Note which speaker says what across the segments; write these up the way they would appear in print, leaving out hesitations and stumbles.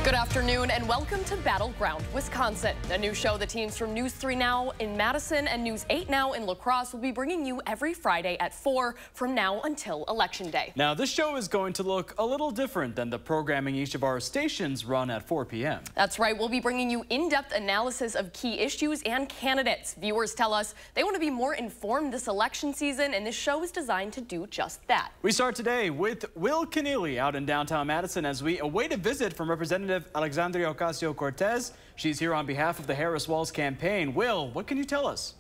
Speaker 1: Good afternoon and welcome to Battleground, Wisconsin, a new show the teams from News 3 Now in Madison and News 8 Now in La Crosse will be bringing you every Friday at 4 from now until Election Day.
Speaker 2: Now, this show is going to look a little different than the programming each of our stations run at 4 p.m.
Speaker 1: That's right. We'll be bringing you in-depth analysis of key issues and candidates. Viewers tell us they want to be more informed this election season, and this show is designed to do just that.
Speaker 2: We start today with Will Keneally out in downtown Madison as we await a visit from Representative Alexandria Ocasio-Cortez. She's here on behalf of the Harris-Walz campaign. Will, what can you tell us?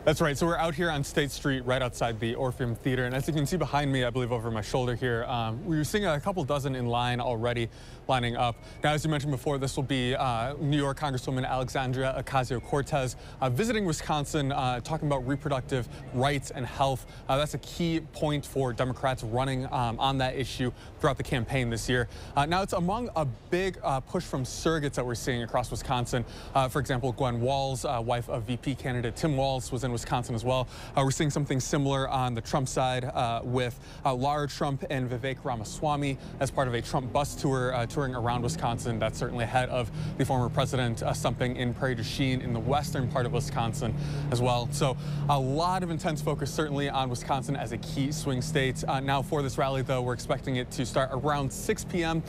Speaker 3: That's right. So we're out here on State Street right outside the Orpheum Theater. And as you can see behind me, I believe over my shoulder here, we were seeing a couple dozen in line already lining up. Now, as you mentioned before, this will be New York Congresswoman Alexandria Ocasio-Cortez visiting Wisconsin, talking about reproductive rights and health. That's a key point for Democrats running on that issue throughout the campaign this year. Now, it's among a big push from surrogates that we're seeing across Wisconsin. For example, Gwen Walz, wife of VP candidate Tim Walz, was in Wisconsin as well. We're seeing something similar on the Trump side with Lara Trump and Vivek Ramaswamy as part of a Trump bus tour touring around Wisconsin. That's certainly ahead of the former president stumping in Prairie du Chien in the western part of Wisconsin as well. So a lot of intense focus certainly on Wisconsin as a key swing state. Now for this rally, though, we're expecting it to start around 6 p.m.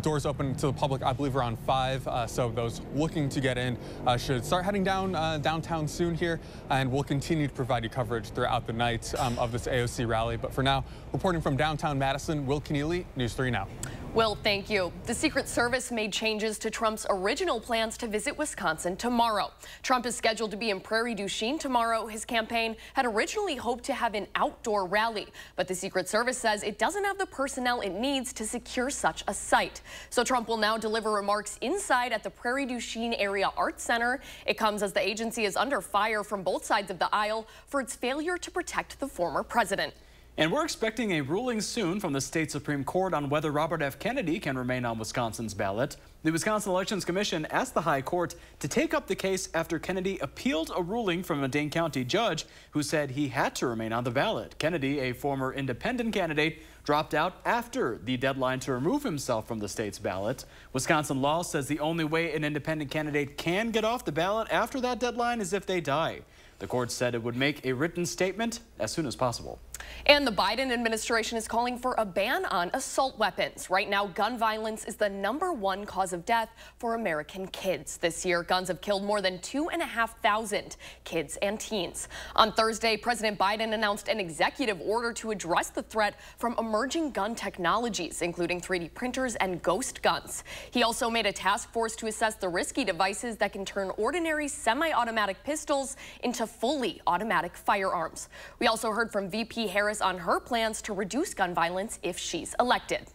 Speaker 3: Doors open to the public, I believe, around 5. So those looking to get in should start heading downtown soon here, and we'll continue to provide you coverage throughout the night of this AOC rally. But for now, reporting from downtown Madison, Will Keneally, News 3 Now.
Speaker 1: Will, thank you. The Secret Service made changes to Trump's original plans to visit Wisconsin tomorrow. Trump is scheduled to be in Prairie du Chien tomorrow. His campaign had originally hoped to have an outdoor rally, but the Secret Service says it doesn't have the personnel it needs to secure such a site. So Trump will now deliver remarks inside at the Prairie du Chien Area Arts Center. It comes as the agency is under fire from both sides of the aisle for its failure to protect the former president.
Speaker 2: And we're expecting a ruling soon from the state Supreme Court on whether Robert F. Kennedy can remain on Wisconsin's ballot. The Wisconsin Elections Commission asked the High Court to take up the case after Kennedy appealed a ruling from a Dane County judge who said he had to remain on the ballot. Kennedy, a former independent candidate, dropped out after the deadline to remove himself from the state's ballot. Wisconsin law says the only way an independent candidate can get off the ballot after that deadline is if they die. The court said it would make a written statement as soon as possible.
Speaker 1: And the Biden administration is calling for a ban on assault weapons. Right now, gun violence is the #1 cause of death for American kids. This year, guns have killed more than 2,500 kids and teens. On Thursday, President Biden announced an executive order to address the threat from emerging gun technologies, including 3D printers and ghost guns. He also made a task force to assess the risky devices that can turn ordinary semi-automatic pistols into fully automatic firearms. We also heard from VP Harris on her plans to reduce gun violence if she's elected.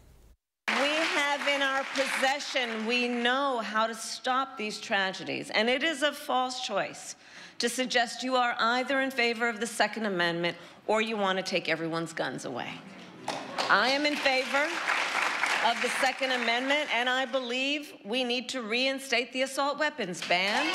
Speaker 4: We have in our possession, we know how to stop these tragedies, and it is a false choice to suggest you are either in favor of the Second Amendment or you want to take everyone's guns away. I am in favor of the Second Amendment, and I believe we need to reinstate the assault weapons ban.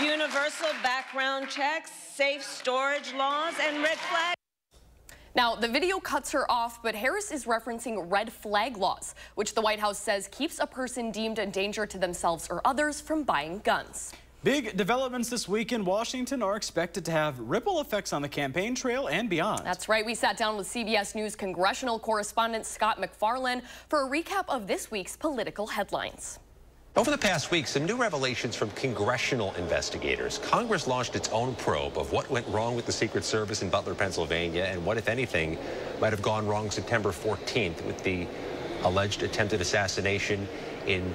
Speaker 4: Universal background checks, safe storage laws, and red flag.
Speaker 1: Now, the video cuts her off, but Harris is referencing red flag laws, which the White House says keeps a person deemed a danger to themselves or others from buying guns.
Speaker 2: Big developments this week in Washington are expected to have ripple effects on the campaign trail and beyond.
Speaker 1: That's right. We sat down with CBS News congressional correspondent Scott McFarland for a recap of this week's political headlines.
Speaker 5: Over the past week, some new revelations from congressional investigators. Congress launched its own probe of what went wrong with the Secret Service in Butler, Pennsylvania, and what, if anything, might have gone wrong September 14th with the alleged attempted assassination in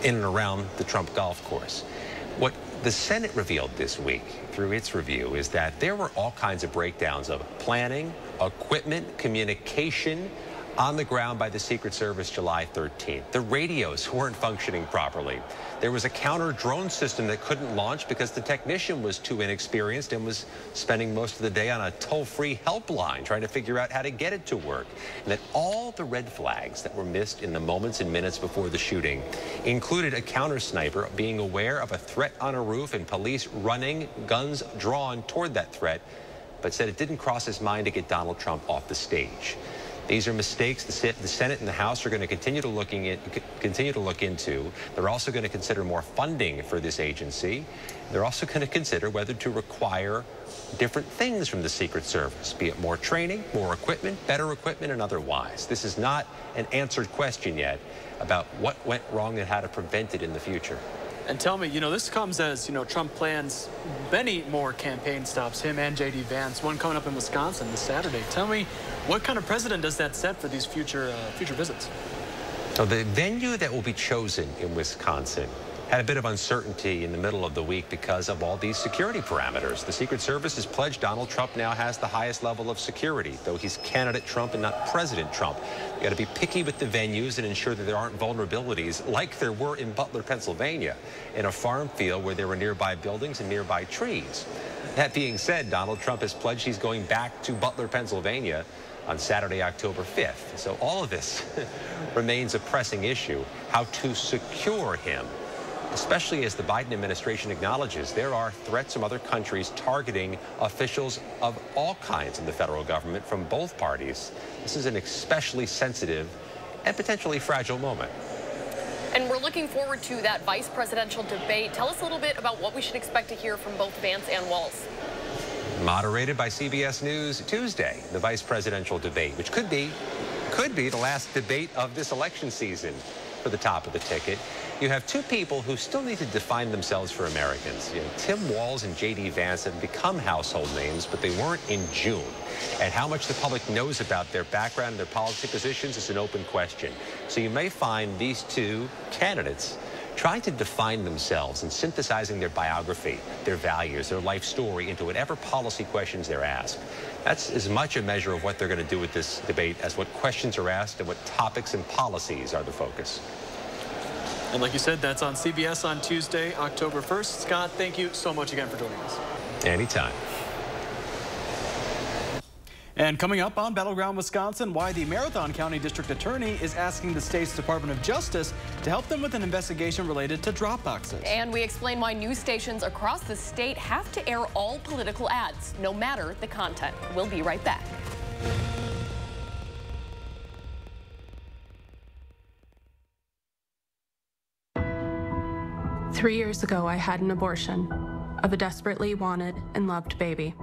Speaker 5: and around the Trump golf course. What the Senate revealed this week through its review is that there were all kinds of breakdowns of planning, equipment, communication, on the ground by the Secret Service July 13th. The radios weren't functioning properly. There was a counter drone system that couldn't launch because the technician was too inexperienced and was spending most of the day on a toll-free helpline trying to figure out how to get it to work. And that all the red flags that were missed in the moments and minutes before the shooting included a counter sniper being aware of a threat on a roof and police running, guns drawn toward that threat but said it didn't cross his mind to get Donald Trump off the stage. These are mistakes the Senate and the House are going to continue to look into. They're also going to consider more funding for this agency. They're also going to consider whether to require different things from the Secret Service, be it more training, more equipment, better equipment, and otherwise. This is not an answered question yet about what went wrong and how to prevent it in the future.
Speaker 2: And tell me, this comes as, Trump plans many more campaign stops, him and J.D. Vance, one coming up in Wisconsin this Saturday. Tell me, what kind of precedent does that set for these future visits?
Speaker 5: So the venue that will be chosen in Wisconsin had a bit of uncertainty in the middle of the week because of all these security parameters. The Secret Service has pledged Donald Trump now has the highest level of security, though he's candidate Trump and not President Trump. You got to be picky with the venues and ensure that there aren't vulnerabilities like there were in Butler, Pennsylvania, in a farm field where there were nearby buildings and nearby trees. That being said, Donald Trump has pledged he's going back to Butler, Pennsylvania on Saturday, October 5th. So all of this remains a pressing issue, how to secure him, especially as the Biden administration acknowledges there are threats from other countries targeting officials of all kinds in the federal government from both parties. This is an especially sensitive and potentially fragile moment.
Speaker 1: And we're looking forward to that vice presidential debate. Tell us a little bit about what we should expect to hear from both Vance and Walz.
Speaker 5: Moderated by CBS News Tuesday, the vice presidential debate, which could be the last debate of this election season for the top of the ticket. You have two people who still need to define themselves for Americans. Tim Walz and J.D. Vance have become household names, but they weren't in June. And how much the public knows about their background and their policy positions is an open question. So you may find these two candidates trying to define themselves and synthesizing their biography, their values, their life story into whatever policy questions they're asked. That's as much a measure of what they're going to do with this debate as what questions are asked and what topics and policies are the focus.
Speaker 2: And like you said, that's on CBS on Tuesday, October 1st. Scott, thank you so much again for joining us.
Speaker 5: Anytime.
Speaker 2: And coming up on Battleground Wisconsin, why the Marathon County District Attorney is asking the state's Department of Justice to help them with an investigation related to drop boxes. And
Speaker 1: we explain why news stations across the state have to air all political ads, no matter the content. We'll be right back.
Speaker 6: Three years ago, I had an abortion of a desperately wanted and loved baby.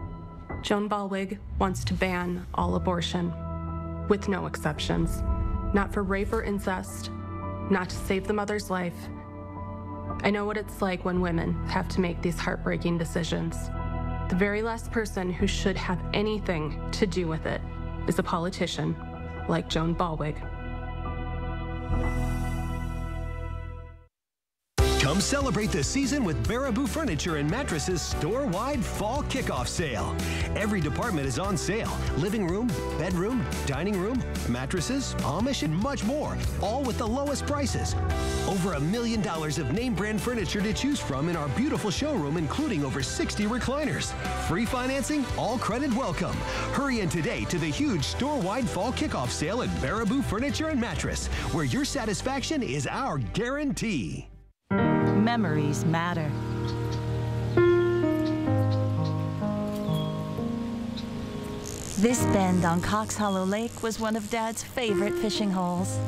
Speaker 6: Joan Ballwig wants to ban all abortion, with no exceptions. Not for rape or incest, not to save the mother's life. I know what it's like when women have to make these heartbreaking decisions. The very last person who should have anything to do with it is a politician like Joan Ballwig.
Speaker 7: Come celebrate the season with Baraboo Furniture and Mattresses store-wide fall kickoff sale. Every department is on sale. Living room, bedroom, dining room, mattresses, Amish, and much more. All with the lowest prices. Over $1 million of name brand furniture to choose from in our beautiful showroom, including over 60 recliners. Free financing, all credit welcome. Hurry in today to the huge store-wide fall kickoff sale at Baraboo Furniture and Mattress, where your satisfaction is our guarantee.
Speaker 8: Memories matter. This bend on Cox Hollow Lake was one of Dad's favorite fishing holes.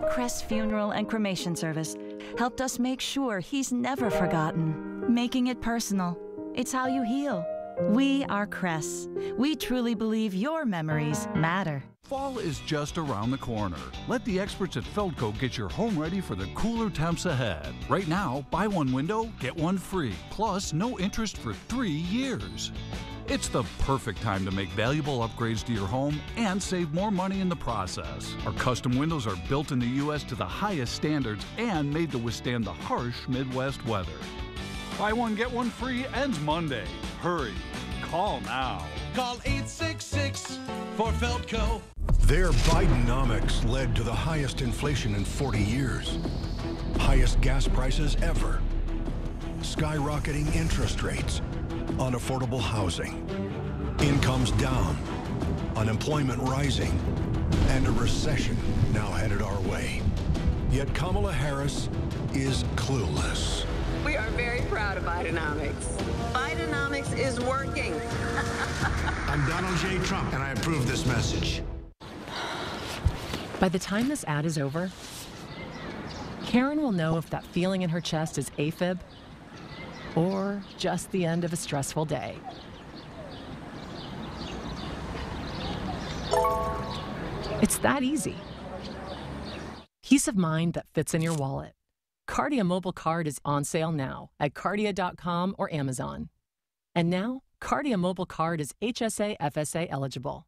Speaker 8: Crest Funeral and Cremation Service helped us make sure he's never forgotten. Making it personal. It's how you heal. We are Crest. We truly believe your memories matter.
Speaker 9: Fall is just around the corner. Let the experts at Feldco get your home ready for the cooler temps ahead. Right now, buy one window, get one free, plus no interest for 3 years. It's the perfect time to make valuable upgrades to your home and save more money in the process. Our custom windows are built in the U.S. to the highest standards and made to withstand the harsh Midwest weather. Buy one, get one free ends Monday. Hurry. Call now.
Speaker 10: Call 866 for Feldco.
Speaker 11: Their Bidenomics led to the highest inflation in 40 years. Highest gas prices ever. Skyrocketing interest rates. Unaffordable housing. Incomes down. Unemployment rising. And a recession now headed our way. Yet Kamala Harris is clueless.
Speaker 4: We are very proud of Bidenomics. Bidenomics is working.
Speaker 10: I'm Donald J. Trump, and I approve this message.
Speaker 12: By the time this ad is over, Karen will know if that feeling in her chest is AFib or just the end of a stressful day. It's that easy. Peace of mind that fits in your wallet. Cardia Mobile Card is on sale now at Cardia.com or Amazon. And now, Cardia Mobile Card is HSA FSA eligible.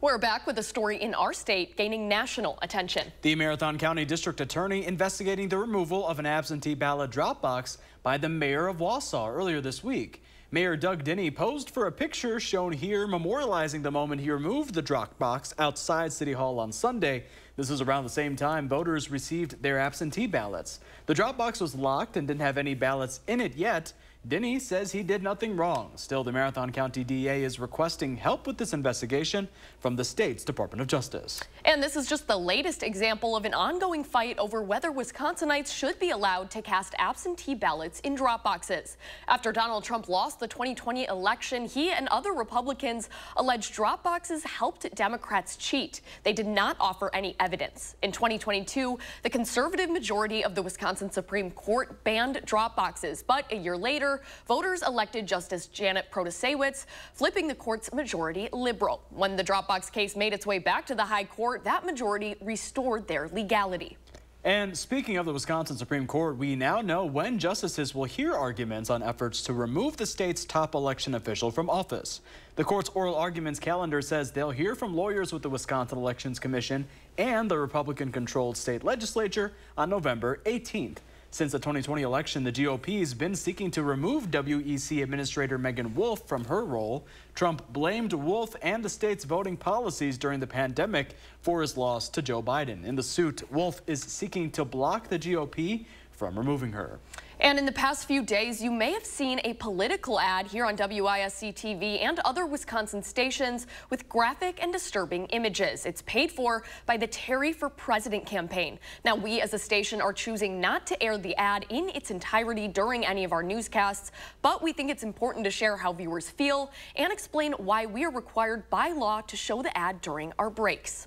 Speaker 1: We're back with a story in our state gaining national attention.
Speaker 2: The Marathon County District Attorney investigating the removal of an absentee ballot drop box by the mayor of Wausau earlier this week. Mayor Doug Denny posed for a picture shown here memorializing the moment he removed the drop box outside City Hall on Sunday. This is around the same time voters received their absentee ballots. The drop box was locked and didn't have any ballots in it yet. Denny says he did nothing wrong. Still, the Marathon County DA is requesting help with this investigation from the state's Department of Justice.
Speaker 1: And this is just the latest example of an ongoing fight over whether Wisconsinites should be allowed to cast absentee ballots in drop boxes. After Donald Trump lost the 2020 election, he and other Republicans alleged drop boxes helped Democrats cheat. They did not offer any evidence. In 2022, the conservative majority of the Wisconsin Supreme Court banned drop boxes, but a year later, voters elected Justice Janet Protasewicz, flipping the court's majority liberal. When the Dropbox case made its way back to the high court, that majority restored their legality.
Speaker 2: And speaking of the Wisconsin Supreme Court, we now know when justices will hear arguments on efforts to remove the state's top election official from office. The court's oral arguments calendar says they'll hear from lawyers with the Wisconsin Elections Commission and the Republican-controlled state legislature on November 18th. Since the 2020 election, the GOP has been seeking to remove WEC Administrator Megan Wolf from her role. Trump blamed Wolf and the state's voting policies during the pandemic for his loss to Joe Biden. In the suit, Wolf is seeking to block the GOP from removing her.
Speaker 1: And in the past few days, you may have seen a political ad here on WISC-TV and other Wisconsin stations with graphic and disturbing images. It's paid for by the Terry for President campaign. Now, we as a station are choosing not to air the ad in its entirety during any of our newscasts, but we think it's important to share how viewers feel and explain why we are required by law to show the ad during our breaks.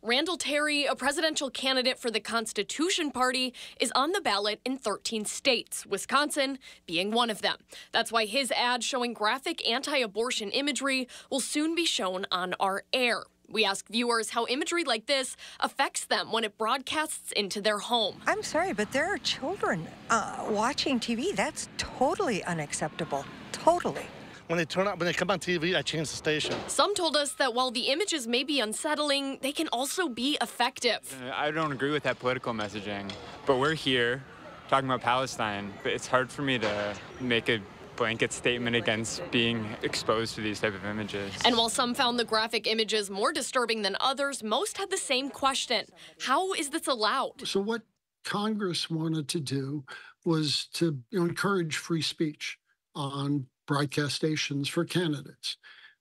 Speaker 1: Randall Terry, a presidential candidate for the Constitution Party, is on the ballot in 13 states, Wisconsin being one of them. That's why his ad showing graphic anti-abortion imagery will soon be shown on our air. We ask viewers how imagery like this affects them when it broadcasts into their home.
Speaker 13: I'm sorry, but there are children watching TV. That's totally unacceptable. Totally.
Speaker 14: When they come on TV, I change the station.
Speaker 1: Some told us that while the images may be unsettling, they can also be effective.
Speaker 15: I don't agree with that political messaging, but we're here talking about Palestine. But it's hard for me to make a blanket statement against being exposed to these type of images.
Speaker 1: And while some found the graphic images more disturbing than others, most had the same question. How is this allowed?
Speaker 16: So what Congress wanted to do was to encourage free speech on broadcast stations for candidates.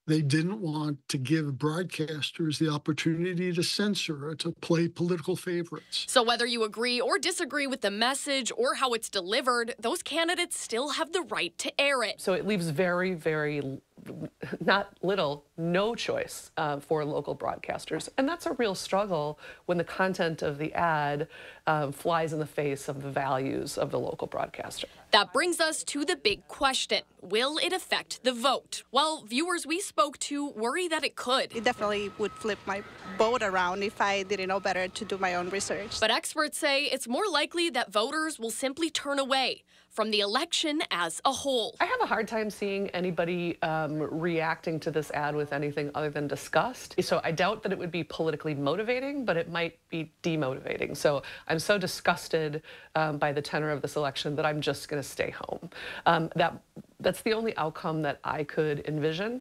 Speaker 16: They didn't want to give broadcasters the opportunity to censor or to play political favorites.
Speaker 1: So whether you agree or disagree with the message or how it's delivered, those candidates still have the right to air it.
Speaker 17: So it leaves very, very no choice for local broadcasters. And that's a real struggle when the content of the ad flies in the face of the values of the local broadcaster.
Speaker 1: That brings us to the big question. Will it affect the vote? Well, viewers we spoke to worry that it could.
Speaker 18: It definitely would flip my vote around if I didn't know better to do my own research.
Speaker 1: But experts say it's more likely that voters will simply turn away from the election as a whole.
Speaker 17: I have a hard time seeing anybody reacting to this ad with anything other than disgust. So I doubt that it would be politically motivating, but it might be demotivating. So I'm so disgusted by the tenor of this election that I'm just going to stay home. That's the only outcome that I could envision.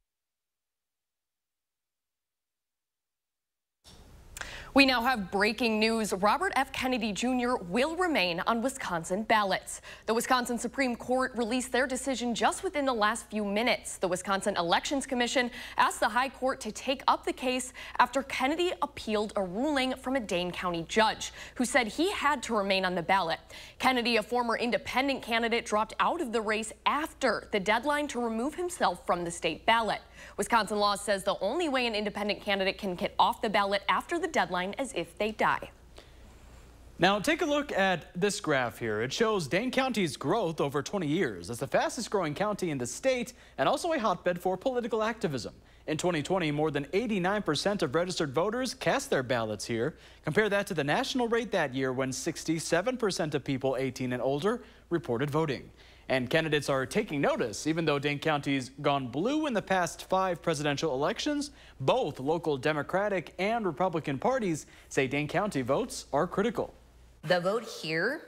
Speaker 1: We now have breaking news. Robert F. Kennedy Jr. will remain on Wisconsin ballots. The Wisconsin Supreme Court released their decision just within the last few minutes. The Wisconsin Elections Commission asked the High Court to take up the case after Kennedy appealed a ruling from a Dane County judge who said he had to remain on the ballot. Kennedy, a former independent candidate, dropped out of the race after the deadline to remove himself from the state ballot. Wisconsin law says the only way an independent candidate can get off the ballot after the deadline is if they die.
Speaker 2: Now take a look at this graph here. It shows Dane County's growth over 20 years as the fastest growing county in the state and also a hotbed for political activism. In 2020, more than 89% of registered voters cast their ballots here. Compare that to the national rate that year when 67% of people 18 and older reported voting. And candidates are taking notice. Even though Dane County's gone blue in the past 5 presidential elections, both local Democratic and Republican parties say Dane County votes are critical.
Speaker 19: The vote here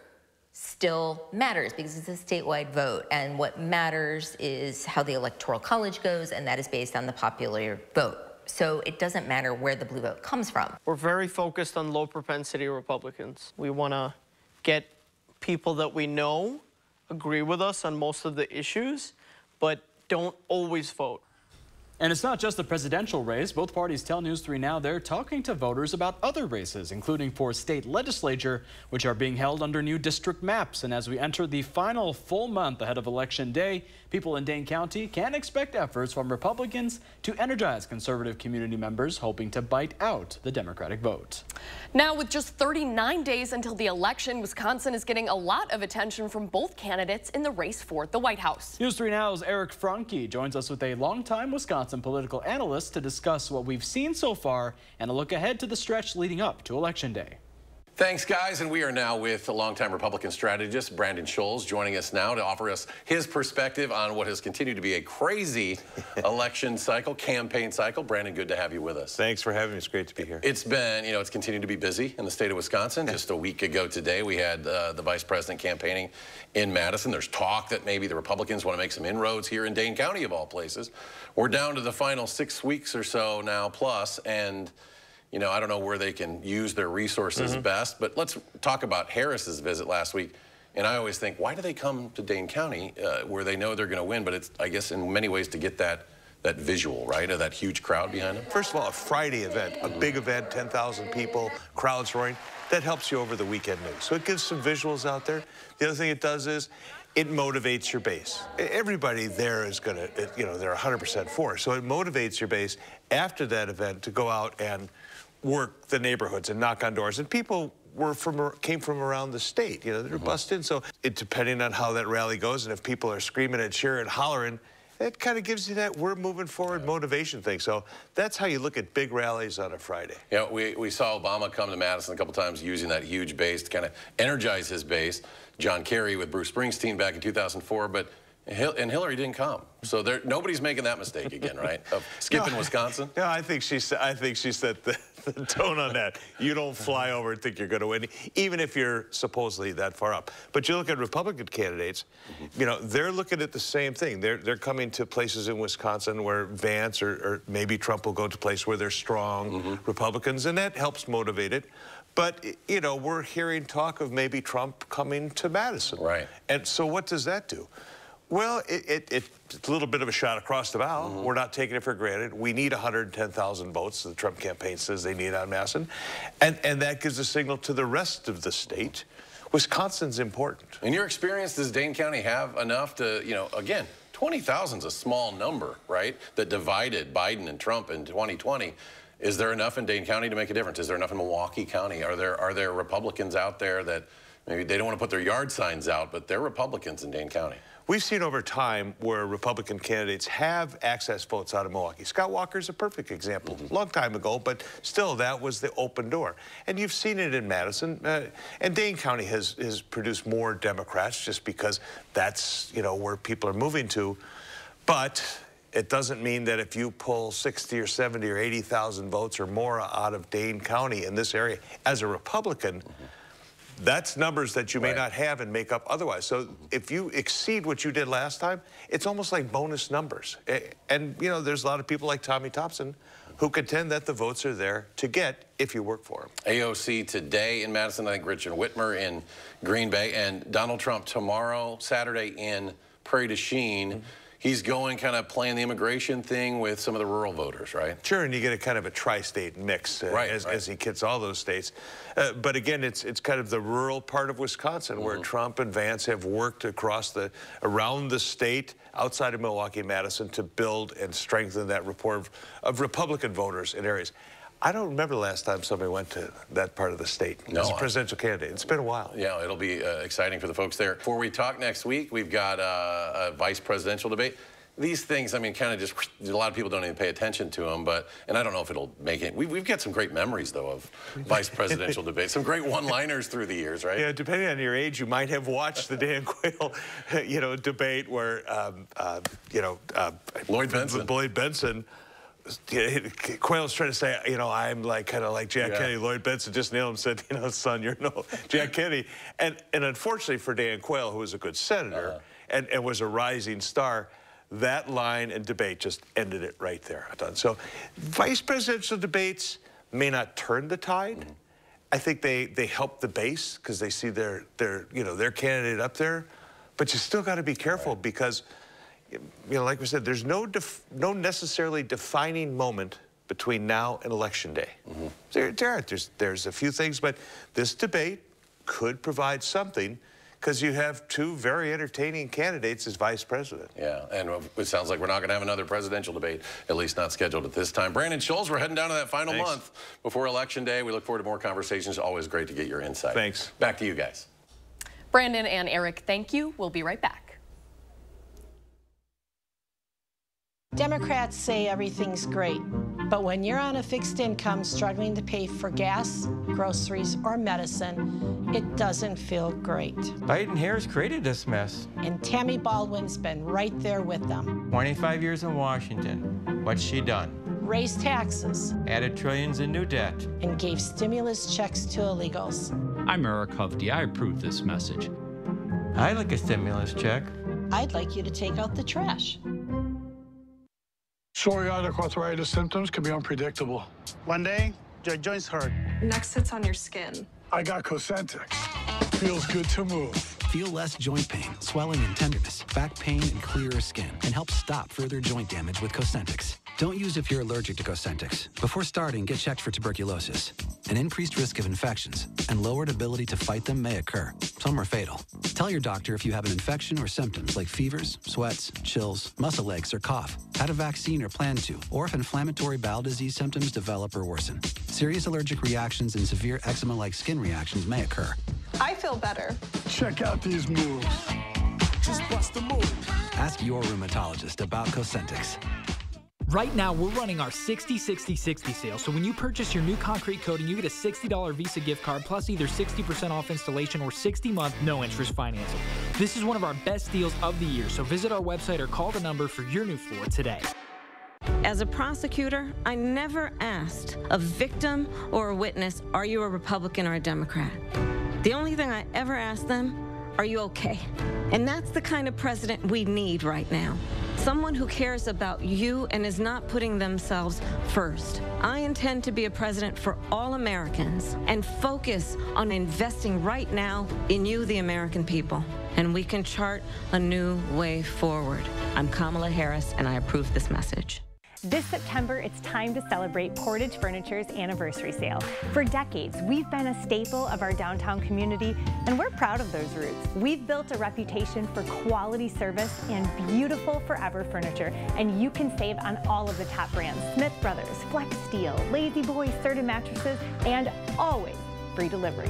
Speaker 19: still matters because it's a statewide vote, and what matters is how the Electoral College goes, and that is based on the popular vote. So it doesn't matter where the blue vote comes from.
Speaker 20: We're very focused on low propensity Republicans. We want to get people that we know agree with us on most of the issues, but don't always vote.
Speaker 2: And it's not just the presidential race. Both parties tell News 3 Now they're talking to voters about other races, including for state legislature, which are being held under new district maps. And as we enter the final full month ahead of Election Day, people in Dane County can expect efforts from Republicans to energize conservative community members hoping to bite out the Democratic vote.
Speaker 1: Now, with just 39 days until the election, Wisconsin is getting a lot of attention from both candidates in the race for the White House.
Speaker 2: News 3 Now's Eric Franke joins us with a longtime Wisconsin political analyst to discuss what we've seen so far and a look ahead to the stretch leading up to Election Day.
Speaker 21: Thanks, guys. And we are now with a longtime Republican strategist, Brandon Scholes, joining us now to offer us his perspective on what has continued to be a crazy election cycle, campaign cycle. Brandon, good to have you with us.
Speaker 22: Thanks for having me. It's great to be here.
Speaker 21: It's been, it's continued to be busy in the state of Wisconsin. Just a week ago today, we had the vice president campaigning in Madison. There's talk that maybe the Republicans want to make some inroads here in Dane County, of all places. We're down to the final 6 weeks or so now plus, and I don't know where they can use their resources best, but let's talk about Harris's visit last week. And I always think, why do they come to Dane County where they know they're going to win? But it's, I guess, in many ways to get that visual, right, of that huge crowd behind them.
Speaker 22: First of all, a Friday event, a big event, 10,000 people, crowds roaring, that helps you over the weekend news. So it gives some visuals out there. The other thing it does is it motivates your base. Everybody there is going to, they're 100% for it. So it motivates your base after that event to go out and work the neighborhoods and knock on doors. And people came from around the state, they're bussed in. So depending on how that rally goes, and if people are screaming and cheering and hollering, it kind of gives you that we're moving forward motivation thing. So that's how you look at big rallies on a Friday.
Speaker 21: We saw Obama come to Madison a couple times using that huge base to kind of energize his base. John Kerry with Bruce Springsteen back in 2004, and Hillary didn't come. So nobody's making that mistake again, right? Of skipping Wisconsin?
Speaker 22: No, I think she set the tone on that. You don't fly over and think you're going to win, even if you're supposedly that far up. But you look at Republican candidates, they're looking at the same thing. They're coming to places in Wisconsin where Vance or maybe Trump will go to places where there's strong Republicans, and that helps motivate it. But, we're hearing talk of maybe Trump coming to Madison.
Speaker 21: Right.
Speaker 22: And so what does that do? Well, it's a little bit of a shot across the bow. We're not taking it for granted. We need 110,000 votes, the Trump campaign says they need on Madison. And that gives a signal to the rest of the state. Wisconsin's important.
Speaker 21: In your experience, does Dane County have enough to, again, 20,000 is a small number, right, that divided Biden and Trump in 2020. Is there enough in Dane County to make a difference? Is there enough in Milwaukee County? Are there Republicans out there that maybe they don't want to put their yard signs out, but they're Republicans in Dane County?
Speaker 22: We've seen over time where Republican candidates have access votes out of Milwaukee. Scott Walker's a perfect example. Long time ago, but still, that was the open door. And you've seen it in Madison. And Dane County has produced more Democrats just because that's, where people are moving to. But it doesn't mean that if you pull 60 or 70 or 80,000 votes or more out of Dane County in this area as a Republican, that's numbers that you may not have and make up otherwise. So if you exceed what you did last time, it's almost like bonus numbers. And, there's a lot of people like Tommy Thompson who contend that the votes are there to get if you work for them.
Speaker 21: AOC today in Madison, I think Richard Whitmer in Green Bay, and Donald Trump tomorrow, Saturday in Prairie du Chien. He's going kind of playing the immigration thing with some of the rural voters, right?
Speaker 22: Sure, and you get a kind of a tri-state mix as he hits all those states. But again, it's kind of the rural part of Wisconsin where Trump and Vance have worked around the state outside of Milwaukee, Madison to build and strengthen that rapport of Republican voters in areas. I don't remember the last time somebody went to that part of the state as a presidential candidate. It's been a while.
Speaker 21: Yeah, it'll be exciting for the folks there. Before we talk next week, we've got a vice presidential debate. These things, I mean, kind of just, a lot of people don't even pay attention to them, and I don't know if it'll make it. We've got some great memories, though, of vice presidential debates. Some great one-liners through the years, right?
Speaker 22: Yeah, depending on your age, you might have watched the Dan Quayle, debate where,
Speaker 21: Lloyd Benson.
Speaker 22: Quayle's trying to say, I'm kind of like Jack Kennedy. Lloyd Benson just nailed him, said, son, you're no Jack Kennedy. And unfortunately for Dan Quayle, who was a good senator and was a rising star, that line and debate just ended it right there. So vice presidential debates may not turn the tide. I think they help the base because they see their candidate up there. But you still got to be careful because, like we said, there's no necessarily defining moment between now and Election Day. There's a few things, but this debate could provide something because you have two very entertaining candidates as vice president.
Speaker 21: Yeah, and it sounds like we're not going to have another presidential debate, at least not scheduled at this time. Brandon Scholes, we're heading down to that final month before Election Day. We look forward to more conversations. Always great to get your insight.
Speaker 22: Thanks.
Speaker 21: Back to you guys.
Speaker 1: Brandon and Eric, thank you. We'll be right back.
Speaker 3: Democrats say everything's great, but when you're on a fixed income struggling to pay for gas, groceries, or medicine, it doesn't feel great.
Speaker 5: Biden-Harris created this mess.
Speaker 3: And Tammy Baldwin's been right there with them.
Speaker 5: 25 years in Washington. What's she done?
Speaker 3: Raised taxes.
Speaker 5: Added trillions in new debt.
Speaker 3: And gave stimulus checks to illegals.
Speaker 23: I'm Eric Hovde. I approve this message.
Speaker 5: I'd like a stimulus check.
Speaker 3: I'd like you to take out the trash.
Speaker 10: Psoriatic arthritis symptoms can be unpredictable. One day, your joints hurt.
Speaker 6: Next sits on your skin.
Speaker 10: I got Cosentix. Feels good to move.
Speaker 24: Feel less joint pain, swelling and tenderness, back pain, and clearer skin, and help stop further joint damage with Cosentix. Don't use if you're allergic to Cosentix. Before starting, get checked for tuberculosis. An increased risk of infections and lowered ability to fight them may occur. Some are fatal. Tell your doctor if you have an infection or symptoms like fevers, sweats, chills, muscle aches, or cough, had a vaccine or plan to, or if inflammatory bowel disease symptoms develop or worsen. Serious allergic reactions and severe eczema-like skin reactions may occur.
Speaker 6: I feel better.
Speaker 10: Check out these moves. Just bust a move.
Speaker 24: Ask your rheumatologist about Cosentix.
Speaker 25: Right now, we're running our 60-60-60 sale, so when you purchase your new concrete coating, you get a $60 Visa gift card, plus either 60% off installation or 60-month no-interest financing. This is one of our best deals of the year, so visit our website or call the number for your new floor today.
Speaker 4: As a prosecutor, I never asked a victim or a witness, are you a Republican or a Democrat? The only thing I ever asked them, are you okay? And that's the kind of president we need right now. Someone who cares about you and is not putting themselves first. I intend to be a president for all Americans and focus on investing right now in you, the American people. And we can chart a new way forward. I'm Kamala Harris, and I approve this message.
Speaker 26: This September, it's time to celebrate Portage Furniture's anniversary sale. For decades, we've been a staple of our downtown community, and we're proud of those roots. We've built a reputation for quality service and beautiful forever furniture, and you can save on all of the top brands: Smith Brothers, Flex Steel, Lazy Boy, Serta mattresses, and always free delivery.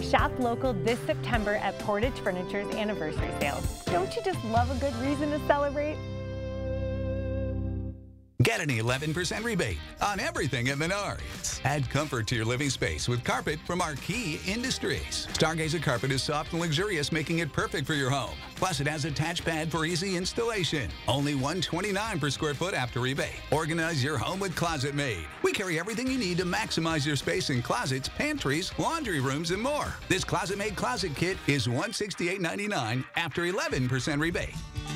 Speaker 26: Shop local this September at Portage Furniture's anniversary sale. Don't you just love a good reason to celebrate?
Speaker 27: Get an 11% rebate on everything at Menards. Add comfort to your living space with carpet from Marquee Industries. Stargazer carpet is soft and luxurious, making it perfect for your home. Plus, it has a touch pad for easy installation. Only $129 per square foot after rebate. Organize your home with Closet Made. We carry everything you need to maximize your space in closets, pantries, laundry rooms, and more. This Closet Made closet kit is $168.99 after 11% rebate.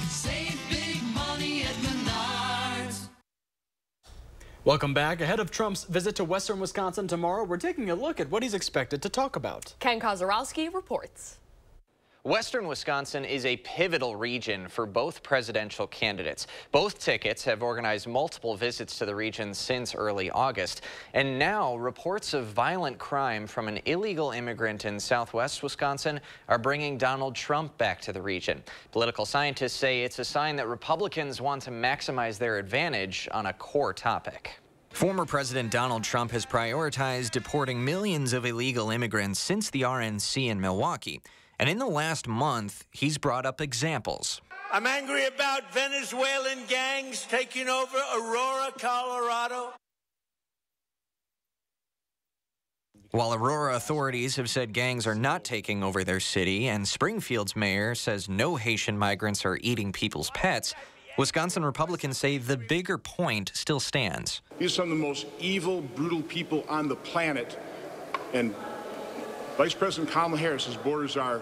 Speaker 28: Save big money at Menards.
Speaker 2: Welcome back. Ahead of Trump's visit to western Wisconsin tomorrow, we're taking a look at what he's expected to talk about.
Speaker 1: Ken Kozorowski reports.
Speaker 7: Western Wisconsin is a pivotal region for both presidential candidates. Both tickets have organized multiple visits to the region since early August. And now reports of violent crime from an illegal immigrant in southwest Wisconsin are bringing Donald Trump back to the region. Political scientists say it's a sign that Republicans want to maximize their advantage on a core topic. Former President Donald Trump has prioritized deporting millions of illegal immigrants since the RNC in Milwaukee. And in the last month, he's brought up examples.
Speaker 8: I'm angry about Venezuelan gangs taking over Aurora, Colorado.
Speaker 7: While Aurora authorities have said gangs are not taking over their city, and Springfield's mayor says no Haitian migrants are eating people's pets, Wisconsin Republicans say the bigger point still stands.
Speaker 9: These are some of the most evil, brutal people on the planet, and Vice President Kamala Harris's borders are,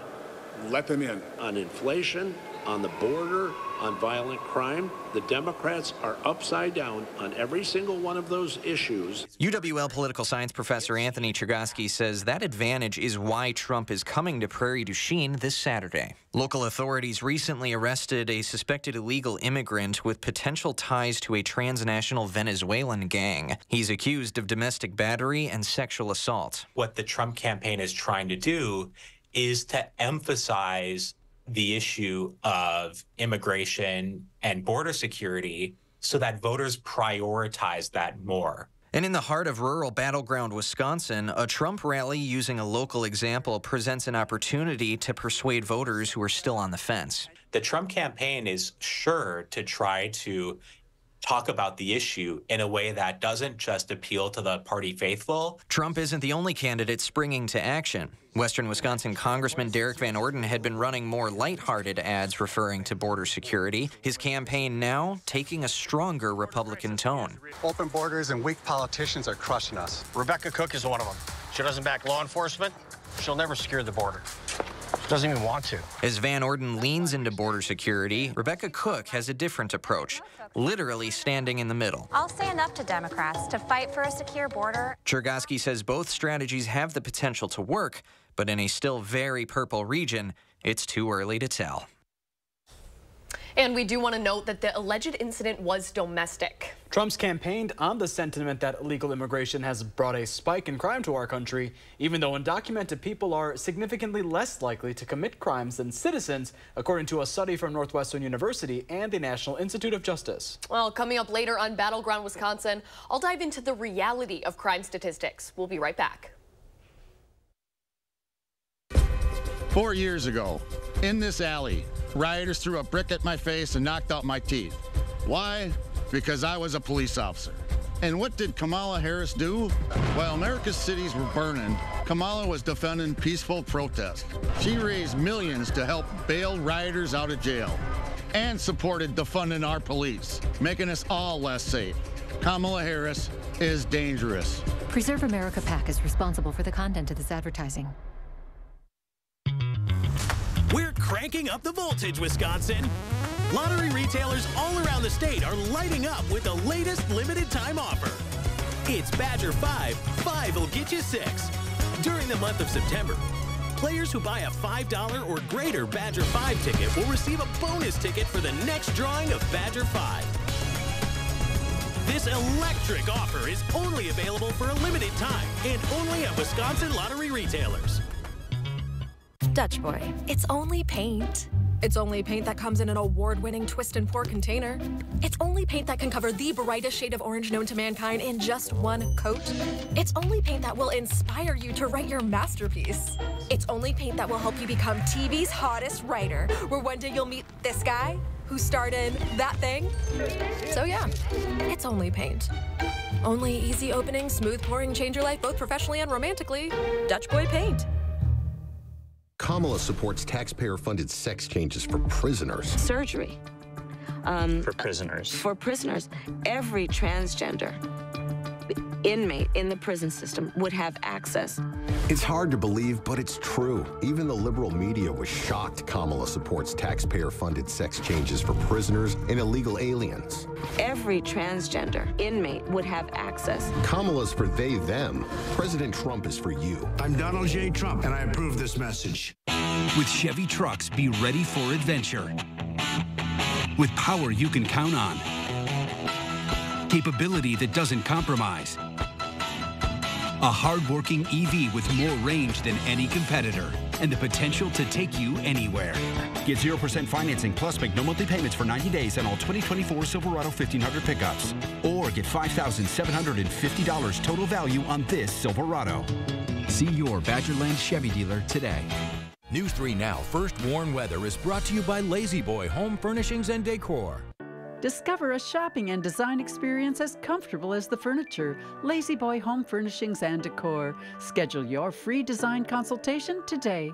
Speaker 9: let them in.
Speaker 11: On inflation, on the border, on violent crime, the Democrats are upside down on every single one of those issues.
Speaker 7: UWL political science professor Anthony Chergosky says that advantage is why Trump is coming to Prairie du Chien this Saturday. Local authorities recently arrested a suspected illegal immigrant with potential ties to a transnational Venezuelan gang. He's accused of domestic battery and sexual assault.
Speaker 12: What the Trump campaign is trying to do is to emphasize the issue of immigration and border security so that voters prioritize that more.
Speaker 7: And in the heart of rural battleground Wisconsin, a Trump rally using a local example presents an opportunity to persuade voters who are still on the fence.
Speaker 12: The Trump campaign is sure to try to talk about the issue in a way that doesn't just appeal to the party faithful.
Speaker 7: Trump isn't the only candidate springing to action. Western Wisconsin Congressman Derek Van Orden had been running more lighthearted ads referring to border security. His campaign now taking a stronger Republican tone.
Speaker 13: Open borders and weak politicians are crushing us.
Speaker 14: Rebecca Cook is one of them. She doesn't back law enforcement. She'll never secure the border. Doesn't even want to.
Speaker 7: As Van Orden leans into border security, Rebecca Cook has a different approach, literally standing in the middle.
Speaker 28: I'll stand up to Democrats to fight for a secure border.
Speaker 7: Chergosky says both strategies have the potential to work, but in a still very purple region, it's too early to tell.
Speaker 1: And we do want to note that the alleged incident was domestic.
Speaker 2: Trump's campaigned on the sentiment that illegal immigration has brought a spike in crime to our country, even though undocumented people are significantly less likely to commit crimes than citizens, according to a study from Northwestern University and the National Institute of Justice.
Speaker 1: Well, coming up later on Battleground Wisconsin, I'll dive into the reality of crime statistics. We'll be right back.
Speaker 29: 4 years ago, in this alley, rioters threw a brick at my face and knocked out my teeth. Why? Because I was a police officer. And what did Kamala Harris do? While America's cities were burning, Kamala was defending peaceful protest. She raised millions to help bail rioters out of jail and supported defunding our police, making us all less safe. Kamala Harris is dangerous.
Speaker 30: Preserve America PAC is responsible for the content of this advertising.
Speaker 31: We're cranking up the voltage, Wisconsin. Lottery retailers all around the state are lighting up with the latest limited time offer. It's Badger 5, 5 will get you 6. During the month of September, players who buy a $5 or greater Badger 5 ticket will receive a bonus ticket for the next drawing of Badger 5. This electric offer is only available for a limited time and only at Wisconsin lottery retailers.
Speaker 32: Dutch Boy. It's only paint. It's only paint that comes in an award-winning twist and pour container. It's only paint that can cover the brightest shade of orange known to mankind in just one coat. It's only paint that will inspire you to write your masterpiece. It's only paint that will help you become TV's hottest writer, where one day you'll meet this guy who starred in that thing. So yeah, it's only paint. Only easy opening, smooth pouring, change your life both professionally and romantically. Dutch Boy Paint.
Speaker 33: Kamala supports taxpayer-funded sex changes for prisoners.
Speaker 34: Surgery.
Speaker 12: For prisoners.
Speaker 34: For prisoners. Every transgender.
Speaker 4: inmate in the prison system would have access.
Speaker 33: It's hard to believe, but it's true. Even the liberal media was shocked Kamala supports taxpayer-funded sex changes for prisoners and illegal aliens.
Speaker 4: Every transgender inmate would have access.
Speaker 33: Kamala's for they, them. President Trump is for you.
Speaker 3: I'm Donald J. Trump, and I approve this message.
Speaker 5: With Chevy trucks, be ready for adventure. With power you can count on. Capability that doesn't compromise. A hard-working EV with more range than any competitor. And the potential to take you anywhere.
Speaker 6: Get 0% financing plus make no monthly payments for 90 days on all 2024 Silverado 1500 pickups. Or get $5,750 total value on this Silverado.
Speaker 10: See your Badgerland Chevy dealer today.
Speaker 15: News 3 Now First Warn Weather is brought to you by Lazy Boy Home Furnishings and Decor.
Speaker 16: Discover a shopping and design experience as comfortable as the furniture. Lazy Boy Home Furnishings and Decor. Schedule your free design consultation today.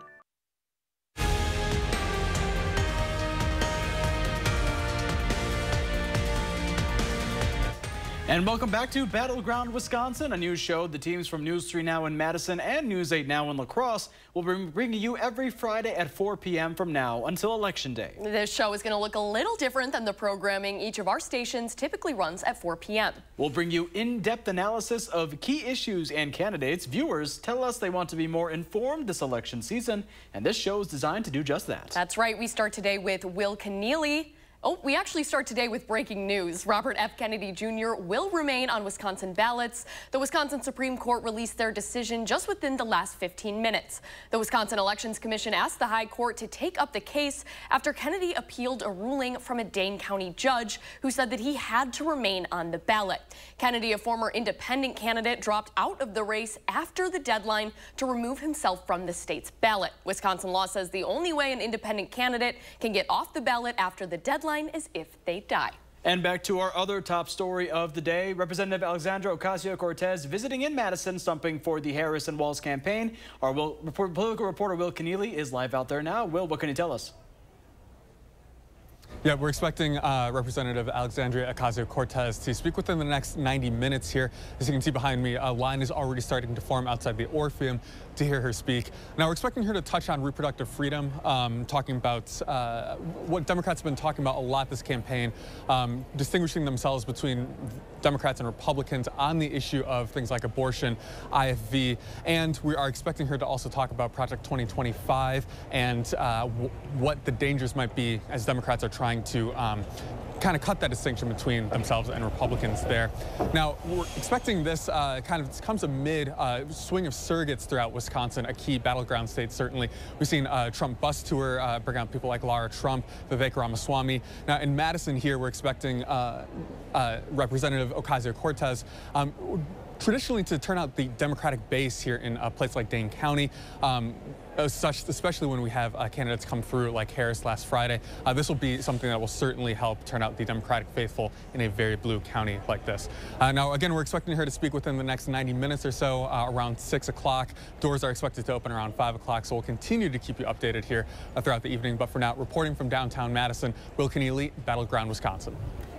Speaker 2: And welcome back to Battleground Wisconsin, a news show. The teams from News 3 Now in Madison and News 8 Now in La Crosse will be bringing you every Friday at 4 p.m. from now until Election Day.
Speaker 1: This show is going to look a little different than the programming each of our stations typically runs at 4 p.m.
Speaker 2: We'll bring you in-depth analysis of key issues and candidates. Viewers tell us they want to be more informed this election season, and this show is designed to do just that.
Speaker 1: That's right. We start today with Will Keneally. We actually start today with breaking news. Robert F. Kennedy Jr. will remain on Wisconsin ballots. The Wisconsin Supreme Court released their decision just within the last 15 minutes. The Wisconsin Elections Commission asked the High Court to take up the case after Kennedy appealed a ruling from a Dane County judge who said that he had to remain on the ballot. Kennedy, a former independent candidate, dropped out of the race after the deadline to remove himself from the state's ballot. Wisconsin law says the only way an independent candidate can get off the ballot after the deadline is if they die.
Speaker 2: And back to our other top story of the day. Representative Alexandra Ocasio-Cortez visiting in Madison, stumping for the Harris and Walz campaign. Our political reporter Will Keneally is live out there now. Will, what can you tell us?
Speaker 17: Yeah, we're expecting Representative Alexandria Ocasio-Cortez to speak within the next 90 minutes here. As you can see behind me, a line is already starting to form outside the Orpheum to hear her speak. Now, we're expecting her to touch on reproductive freedom, talking about what Democrats have been talking about a lot this campaign, distinguishing themselves between Democrats and Republicans on the issue of things like abortion, IFV, and we are expecting her to also talk about Project 2025 and what the dangers might be as Democrats are trying to kind of cut that distinction between themselves and Republicans there. Now, we're expecting this comes amid swing of surrogates throughout Wisconsin, a key battleground state, certainly. We've seen Trump bus tour bring out people like Lara Trump, Vivek Ramaswamy. Now, in Madison here, we're expecting Representative Ocasio-Cortez traditionally to turn out the Democratic base here in a place like Dane County. Especially when we have candidates come through like Harris last Friday. This will be something that will certainly help turn out the Democratic faithful in a very blue county like this. Now, again, we're expecting her to speak within the next 90 minutes or so, around 6 o'clock. Doors are expected to open around 5 o'clock, so we'll continue to keep you updated here throughout the evening. But for now, reporting from downtown Madison, Will Keneally, Battleground, Wisconsin.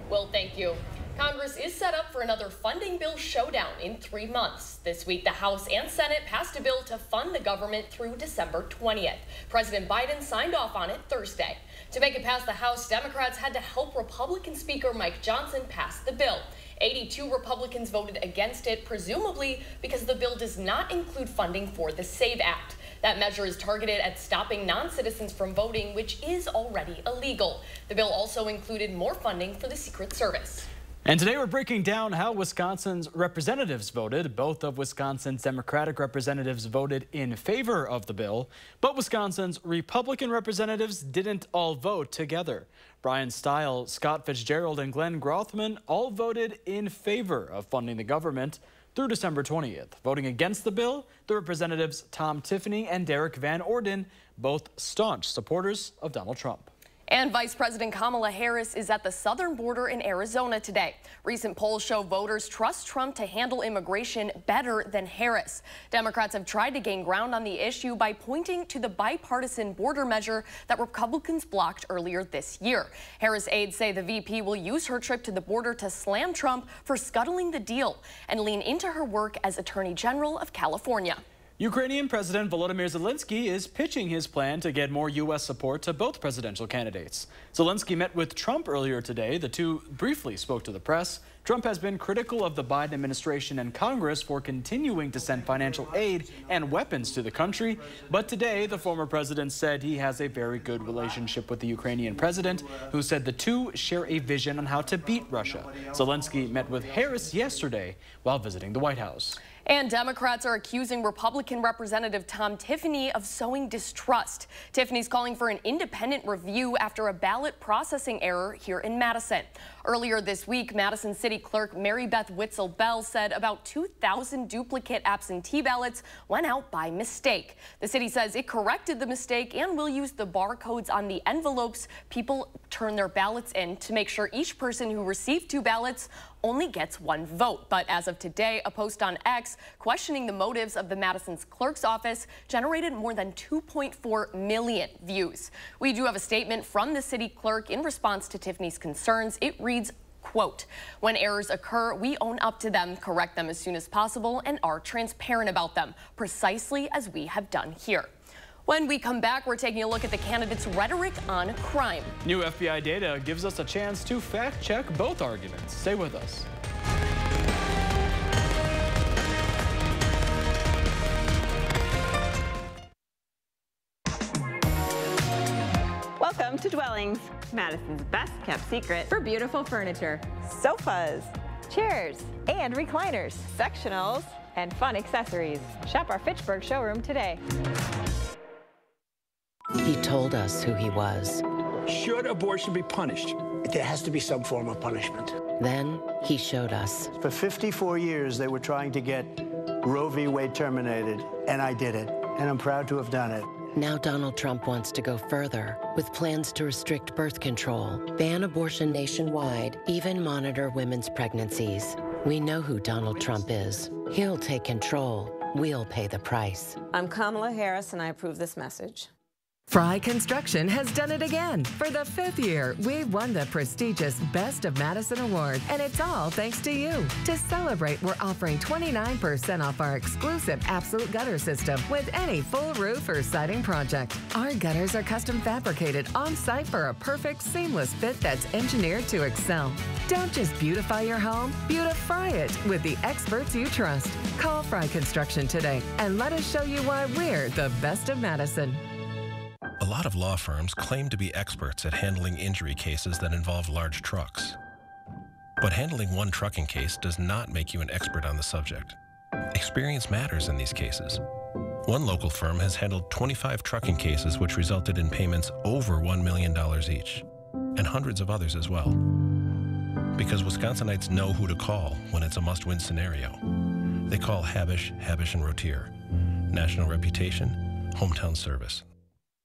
Speaker 1: Well, thank you. Congress is set up for another funding bill showdown in 3 months. This week, the House and Senate passed a bill to fund the government through December 20th. President Biden signed off on it Thursday. To make it past the House, Democrats had to help Republican Speaker Mike Johnson pass the bill. 82 Republicans voted against it, presumably because the bill does not include funding for the SAVE Act. That measure is targeted at stopping non-citizens from voting, which is already illegal. The bill also included more funding for the Secret Service.
Speaker 2: And today we're breaking down how Wisconsin's representatives voted. Both of Wisconsin's Democratic representatives voted in favor of the bill, but Wisconsin's Republican representatives didn't all vote together. Brian Stile, Scott Fitzgerald, and Glenn Grothman all voted in favor of funding the government through December 20th. Voting against the bill, the representatives Tom Tiffany and Derek Van Orden, both staunch supporters of Donald Trump.
Speaker 1: And Vice President Kamala Harris is at the southern border in Arizona today. Recent polls show voters trust Trump to handle immigration better than Harris. Democrats have tried to gain ground on the issue by pointing to the bipartisan border measure that Republicans blocked earlier this year. Harris aides say the VP will use her trip to the border to slam Trump for scuttling the deal and lean into her work as Attorney General of California.
Speaker 2: Ukrainian President Volodymyr Zelensky is pitching his plan to get more U.S. support to both presidential candidates. Zelensky met with Trump earlier today. The two briefly spoke to the press. Trump has been critical of the Biden administration and Congress for continuing to send financial aid and weapons to the country. But today, the former president said he has a very good relationship with the Ukrainian president, who said the two share a vision on how to beat Russia. Zelensky met with Harris yesterday while visiting the White House.
Speaker 1: And Democrats are accusing Republican Representative Tom Tiffany of sowing distrust. Tiffany's calling for an independent review after a ballot processing error here in Madison. Earlier this week, Madison City Clerk Mary Beth Witzel-Bell said about 2,000 duplicate absentee ballots went out by mistake. The city says it corrected the mistake and will use the barcodes on the envelopes people turn their ballots in to make sure each person who received 2 ballots only gets 1 vote. But as of today, a post on X questioning the motives of the Madison's clerk's office generated more than 2.4 million views. We do have a statement from the city clerk in response to Tiffany's concerns. It reads, quote, "When errors occur, we own up to them, correct them as soon as possible, and are transparent about them, precisely as we have done here." When we come back, we're taking a look at the candidates' rhetoric on crime.
Speaker 2: New FBI data gives us a chance to fact-check both arguments. Stay with us.
Speaker 8: Welcome to Dwellings, Madison's best kept secret for beautiful furniture, sofas, chairs, and recliners, sectionals, and fun accessories. Shop our Fitchburg showroom today.
Speaker 9: He told us who he was.
Speaker 3: Should abortion be punished? There has to be some form of punishment.
Speaker 9: Then he showed us.
Speaker 11: For 54 years, they were trying to get Roe v. Wade terminated, and I did it, and I'm proud to have done it.
Speaker 9: Now Donald Trump wants to go further with plans to restrict birth control, ban abortion nationwide, even monitor women's pregnancies. We know who Donald Trump is. He'll take control. We'll pay the price.
Speaker 4: I'm Kamala Harris, and I approve this message.
Speaker 18: Fry Construction has done it again. For the 5th year, we won the prestigious Best of Madison Award, and it's all thanks to you. To celebrate, we're offering 29% off our exclusive Absolute Gutter System with any full roof or siding project. Our gutters are custom fabricated on-site for a perfect, seamless fit that's engineered to excel. Don't just beautify your home, beautify it with the experts you trust. Call Fry Construction today and let us show you why we're the best of Madison.
Speaker 19: A lot of law firms claim to be experts at handling injury cases that involve large trucks. But handling one trucking case does not make you an expert on the subject. Experience matters in these cases. One local firm has handled 25 trucking cases which resulted in payments over $1 million each, and hundreds of others as well. Because Wisconsinites know who to call when it's a must-win scenario. They call Habish, Habish & Rotier. National reputation, hometown service.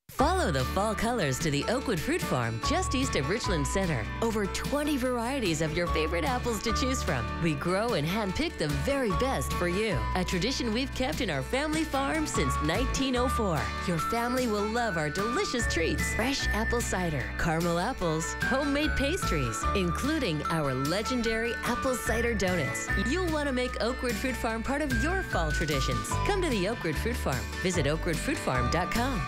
Speaker 20: Follow the fall colors to the Oakwood Fruit Farm just east of Richland Center. Over 20 varieties of your favorite apples to choose from. We grow and handpick the very best for you. A tradition we've kept in our family farm since 1904. Your family will love our delicious treats. Fresh apple cider, caramel apples, homemade pastries, including our legendary apple cider donuts. You'll want to make Oakwood Fruit Farm part of your fall traditions. Come to the Oakwood Fruit Farm. Visit oakwoodfruitfarm.com.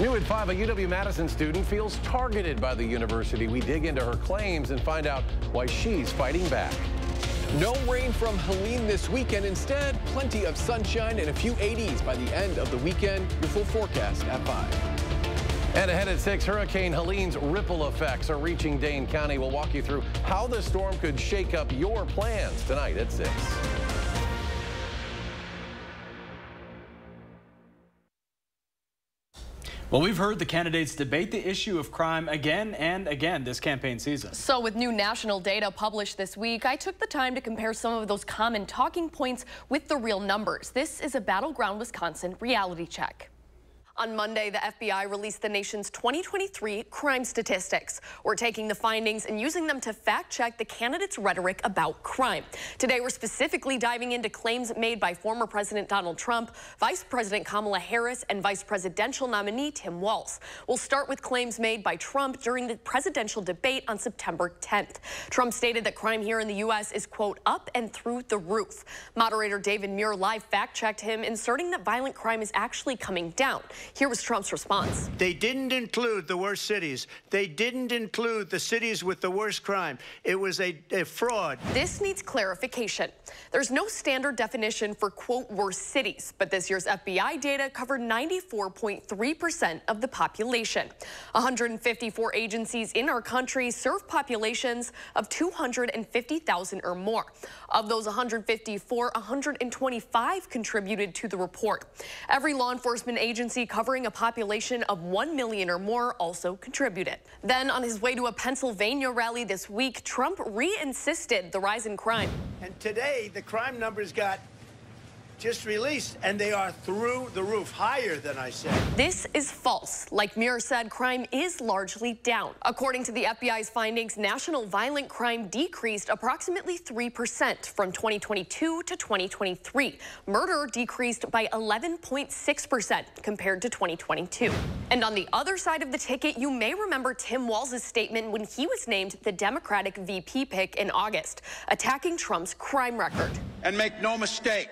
Speaker 21: New at 5, a UW-Madison student feels targeted by the university. We dig into her claims and find out why she's fighting back.
Speaker 22: No rain from Helene this weekend. Instead, plenty of sunshine and a few 80s by the end of the weekend. Your full forecast at 5.
Speaker 21: And ahead at 6, Hurricane Helene's ripple effects are reaching Dane County. We'll walk you through how the storm could shake up your plans tonight at 6.
Speaker 2: Well, we've heard the candidates debate the issue of crime again and again this campaign season.
Speaker 1: So with new national data published this week, I took the time to compare some of those common talking points with the real numbers. This is a Battleground Wisconsin reality check. On Monday, the FBI released the nation's 2023 crime statistics. We're taking the findings and using them to fact-check the candidates' rhetoric about crime. Today, we're specifically diving into claims made by former President Donald Trump, Vice President Kamala Harris, and Vice Presidential nominee Tim Walz. We'll start with claims made by Trump during the presidential debate on September 10th. Trump stated that crime here in the U.S. is, quote, up and through the roof. Moderator David Muir live fact-checked him, inserting that violent crime is actually coming down. Here was Trump's response.
Speaker 11: They didn't include the worst cities. They didn't include the cities with the worst crime. It was a fraud.
Speaker 1: This needs clarification. There's no standard definition for, quote, worst cities, but this year's FBI data covered 94.3% of the population. 154 agencies in our country serve populations of 250,000 or more. Of those 154, 125 contributed to the report. Every law enforcement agency covering a population of 1 million or more also contributed. Then, on his way to a Pennsylvania rally this week, Trump re-insisted the rise in crime.
Speaker 11: And today, the crime numbers got just released, and they are through the roof, higher than I said.
Speaker 1: This is false. Like Muir said, crime is largely down. According to the FBI's findings, national violent crime decreased approximately 3% from 2022 to 2023. Murder decreased by 11.6% compared to 2022. And on the other side of the ticket, you may remember Tim Walz's statement when he was named the Democratic VP pick in August, attacking Trump's crime record.
Speaker 7: And make no mistake,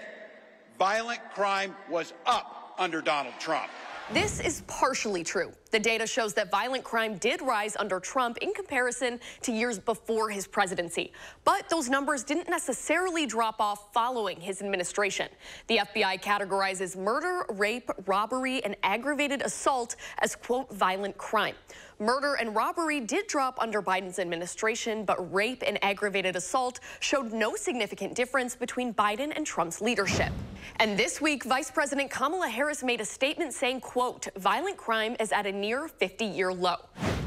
Speaker 7: violent crime was up under Donald Trump.
Speaker 1: This is partially true. The data shows that violent crime did rise under Trump in comparison to years before his presidency. But those numbers didn't necessarily drop off following his administration. The FBI categorizes murder, rape, robbery, and aggravated assault as, quote, violent crime. Murder and robbery did drop under Biden's administration, but rape and aggravated assault showed no significant difference between Biden and Trump's leadership. And this week, Vice President Kamala Harris made a statement saying, quote, violent crime is at a near 50-year low.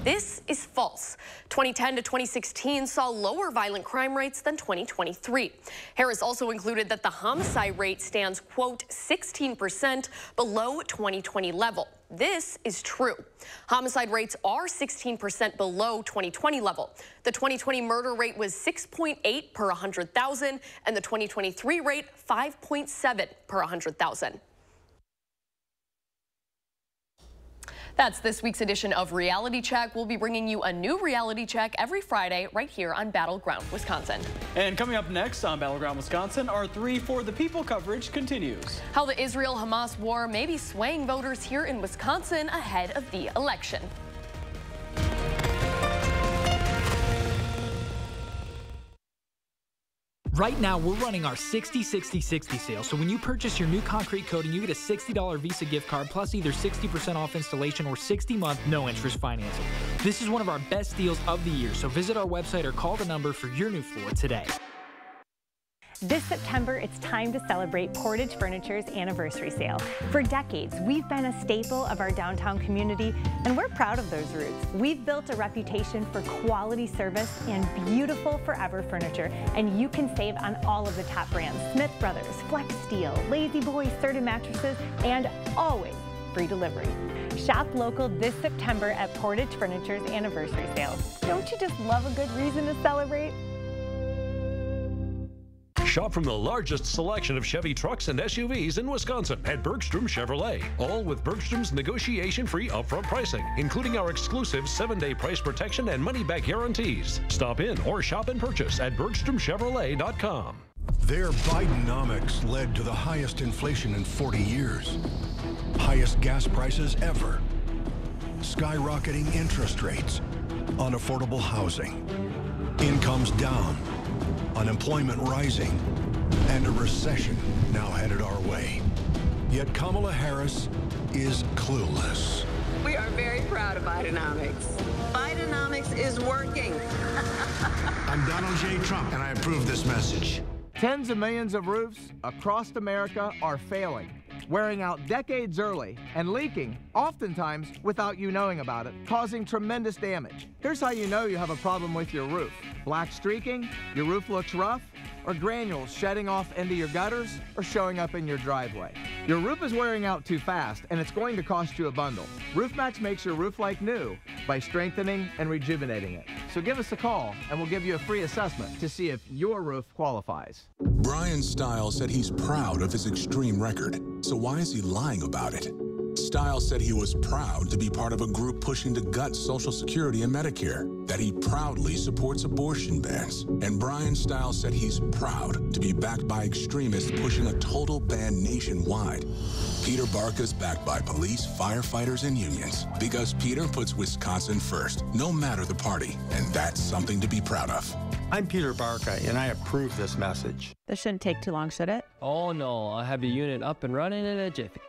Speaker 1: This is false. 2010 to 2016 saw lower violent crime rates than 2023. Harris also included that the homicide rate stands, quote, 16% below 2020 level. This is true. Homicide rates are 16% below 2020 level. The 2020 murder rate was 6.8 per 100,000, and the 2023 rate 5.7 per 100,000. That's this week's edition of Reality Check. We'll be bringing you a new Reality Check every Friday right here on Battleground Wisconsin.
Speaker 2: And coming up next on Battleground Wisconsin, our 3 for the People coverage continues.
Speaker 1: How the Israel-Hamas war may be swaying voters here in Wisconsin ahead of the election.
Speaker 13: Right now, we're running our 60-60-60 sale. So when you purchase your new concrete coating, you get a $60 Visa gift card plus either 60% off installation or 60-month no-interest financing. This is one of our best deals of the year, so visit our website or call the number for your new floor today.
Speaker 14: This September, it's time to celebrate Portage Furniture's anniversary sale. For decades, we've been a staple of our downtown community, and we're proud of those roots. We've built a reputation for quality service and beautiful forever furniture, and you can save on all of the top brands: Smith Brothers, Flex Steel, Lazy Boy, Serta mattresses, and always free delivery. Shop local this September at Portage Furniture's anniversary sale. Don't you just love a good reason to celebrate?
Speaker 23: Shop from the largest selection of Chevy trucks and SUVs in Wisconsin at Bergstrom Chevrolet. All with Bergstrom's negotiation-free upfront pricing, including our exclusive 7-day price protection and money-back guarantees. Stop in or shop and purchase at BergstromChevrolet.com.
Speaker 24: Their Bidenomics led to the highest inflation in 40 years. Highest gas prices ever. Skyrocketing interest rates. Unaffordable housing. Incomes down. Unemployment rising, and a recession now headed our way. Yet Kamala Harris is clueless.
Speaker 25: We are very proud of Bidenomics. Bidenomics is working.
Speaker 3: I'm Donald J. Trump, and I approve this message.
Speaker 26: Tens of millions of roofs across America are failing.
Speaker 5: wearing out decades early and leaking, oftentimes without you knowing about it, causing tremendous damage. Here's how you know you have a problem with your roof. Black streaking, your roof looks rough, or granules shedding off into your gutters or showing up in your driveway. Your roof is wearing out too fast, and it's going to cost you a bundle. RoofMax makes your roof like new by strengthening and rejuvenating it. So give us a call, and we'll give you a free assessment to see if your roof qualifies.
Speaker 6: Brian Stiles said he's proud of his extreme record. So why is he lying about it? Stiles said he was proud to be part of a group pushing to gut Social Security and Medicare, that he proudly supports abortion bans. And Brian Stiles said he's proud to be backed by extremists pushing a total ban nationwide. Peter Barca's backed by police, firefighters, and unions because Peter puts Wisconsin first, no matter the party, and that's something to be proud of.
Speaker 10: I'm Peter Barca, and I approve this message.
Speaker 12: This shouldn't take too long, should it?
Speaker 15: Oh no, I'll have the unit up and running in a jiffy.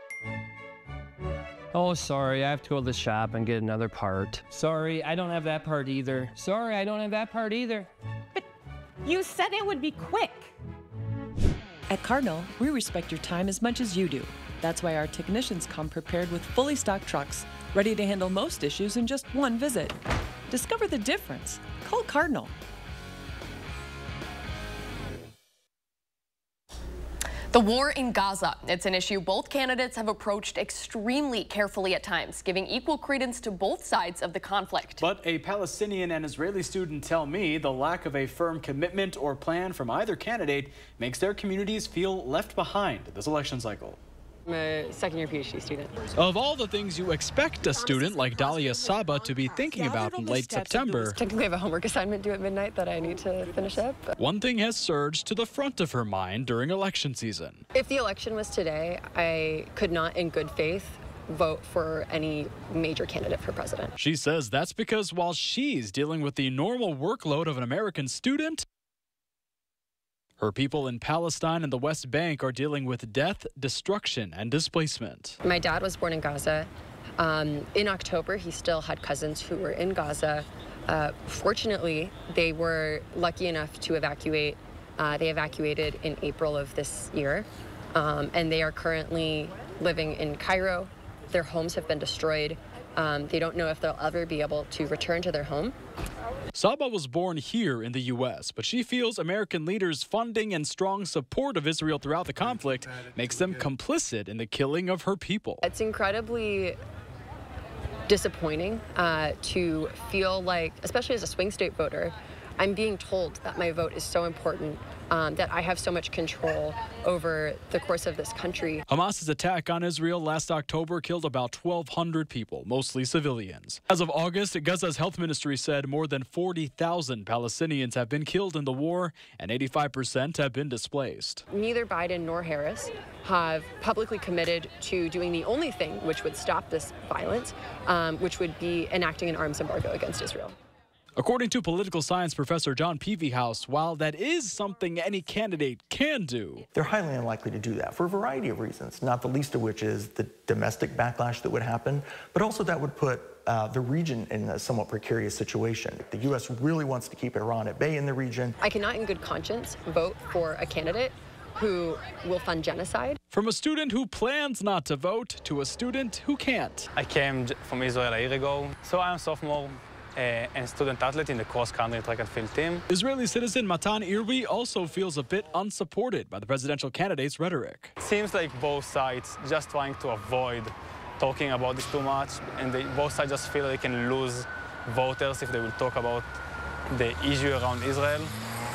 Speaker 15: Oh, sorry, I have to go to the shop and get another part. Sorry, I don't have that part either. Sorry, I don't have that part either.
Speaker 12: But you said it would be quick.
Speaker 26: At Cardinal, we respect your time as much as you do. That's why our technicians come prepared with fully stocked trucks, ready to handle most issues in just one visit. Discover the difference. Call Cardinal.
Speaker 1: The war in Gaza, it's an issue both candidates have approached extremely carefully at times, giving equal credence to both sides of the conflict.
Speaker 2: But a Palestinian and Israeli student tell me the lack of a firm commitment or plan from either candidate makes their communities feel left behind this election cycle.
Speaker 27: I'm a second-year PhD student.
Speaker 2: Of all the things you expect a student like Dalia Saba to be thinking about in late September,
Speaker 27: Technically, I have a homework assignment due at midnight that I need to finish up.
Speaker 2: one thing has surged to the front of her mind during election season.
Speaker 27: If the election was today, I could not, in good faith, vote for any major candidate for president.
Speaker 2: She says that's because while she's dealing with the normal workload of an American student, her people in Palestine and the West Bank are dealing with death, destruction, and displacement.
Speaker 27: My dad was born in Gaza. In October, he still had cousins who were in Gaza. Fortunately, they were lucky enough to evacuate. They evacuated in April of this year, and they are currently living in Cairo. Their homes have been destroyed. They don't know if they'll ever be able to return to their home.
Speaker 2: Saba was born here in the U.S., but she feels American leaders' funding and strong support of Israel throughout the conflict makes them complicit in the killing of her people.
Speaker 27: It's incredibly disappointing to feel like, especially as a swing state voter, I'm being told that my vote is so important, that I have so much control over the course of this country.
Speaker 2: Hamas's attack on Israel last October killed about 1,200 people, mostly civilians. As of August, Gaza's health ministry said more than 40,000 Palestinians have been killed in the war and 85% have been displaced.
Speaker 27: Neither Biden nor Harris have publicly committed to doing the only thing which would stop this violence, which would be enacting an arms embargo against Israel.
Speaker 2: According to political science professor John Peavyhouse, while that is something any candidate can do,
Speaker 28: they're highly unlikely to do that for a variety of reasons, not the least of which is the domestic backlash that would happen, but also that would put the region in a somewhat precarious situation. The U.S. really wants to keep Iran at bay in the region.
Speaker 27: I cannot in good conscience vote for a candidate who will fund genocide.
Speaker 2: From a student who plans not to vote to a student who can't.
Speaker 29: I came from Israel a year ago, so I'm a sophomore and student athlete in the cross-country track and field team.
Speaker 2: Israeli citizen Matan Irwi also feels a bit unsupported by the presidential candidate's rhetoric.
Speaker 29: It seems like both sides just trying to avoid talking about this too much, and both sides just feel they can lose voters if they will talk about the issue around Israel.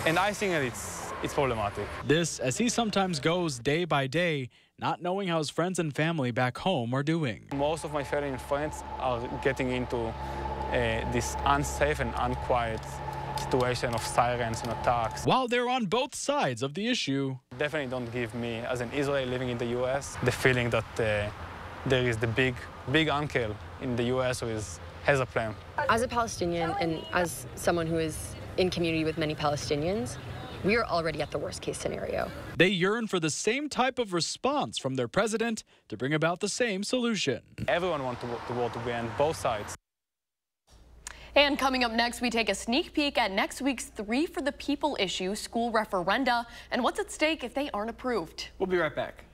Speaker 29: And I think that it's problematic.
Speaker 2: This, as he sometimes goes day by day, not knowing how his friends and family back home are doing.
Speaker 29: Most of my family and friends are getting into this unsafe and unquiet situation of sirens and attacks.
Speaker 2: While they're on both sides of the issue,
Speaker 29: definitely don't give me, as an Israeli living in the U.S., the feeling that there is the big uncle in the U.S. who has a plan.
Speaker 27: As a Palestinian and as someone who is in community with many Palestinians, we are already at the worst case scenario.
Speaker 2: They yearn for the same type of response from their president to bring about the same solution.
Speaker 29: Everyone wants the war to be on both sides.
Speaker 1: And coming up next, we take a sneak peek at next week's 3 for the People issue, school referenda, and what's at stake if they aren't approved.
Speaker 2: We'll be right back.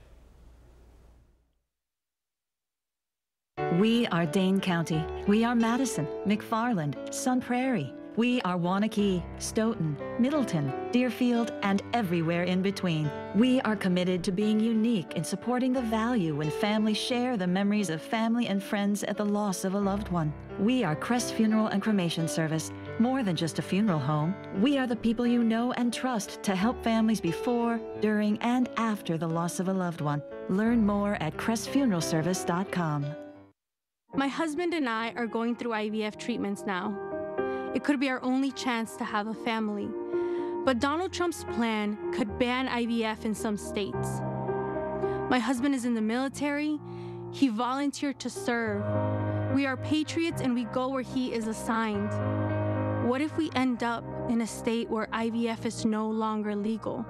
Speaker 4: We are Dane County. We are Madison, McFarland, Sun Prairie. We are Waunakee, Stoughton, Middleton, Deerfield, and everywhere in between. We are committed to being unique in supporting the value when families share the memories of family and friends at the loss of a loved one. We are Crest Funeral and Cremation Service. More than just a funeral home, we are the people you know and trust to help families before, during, and after the loss of a loved one. Learn more at crestfuneralservice.com.
Speaker 8: My husband and I are going through IVF treatments now. It could be our only chance to have a family. But Donald Trump's plan could ban IVF in some states. My husband is in the military. He volunteered to serve. We are patriots and we go where he is assigned. What if we end up in a state where IVF is no longer legal?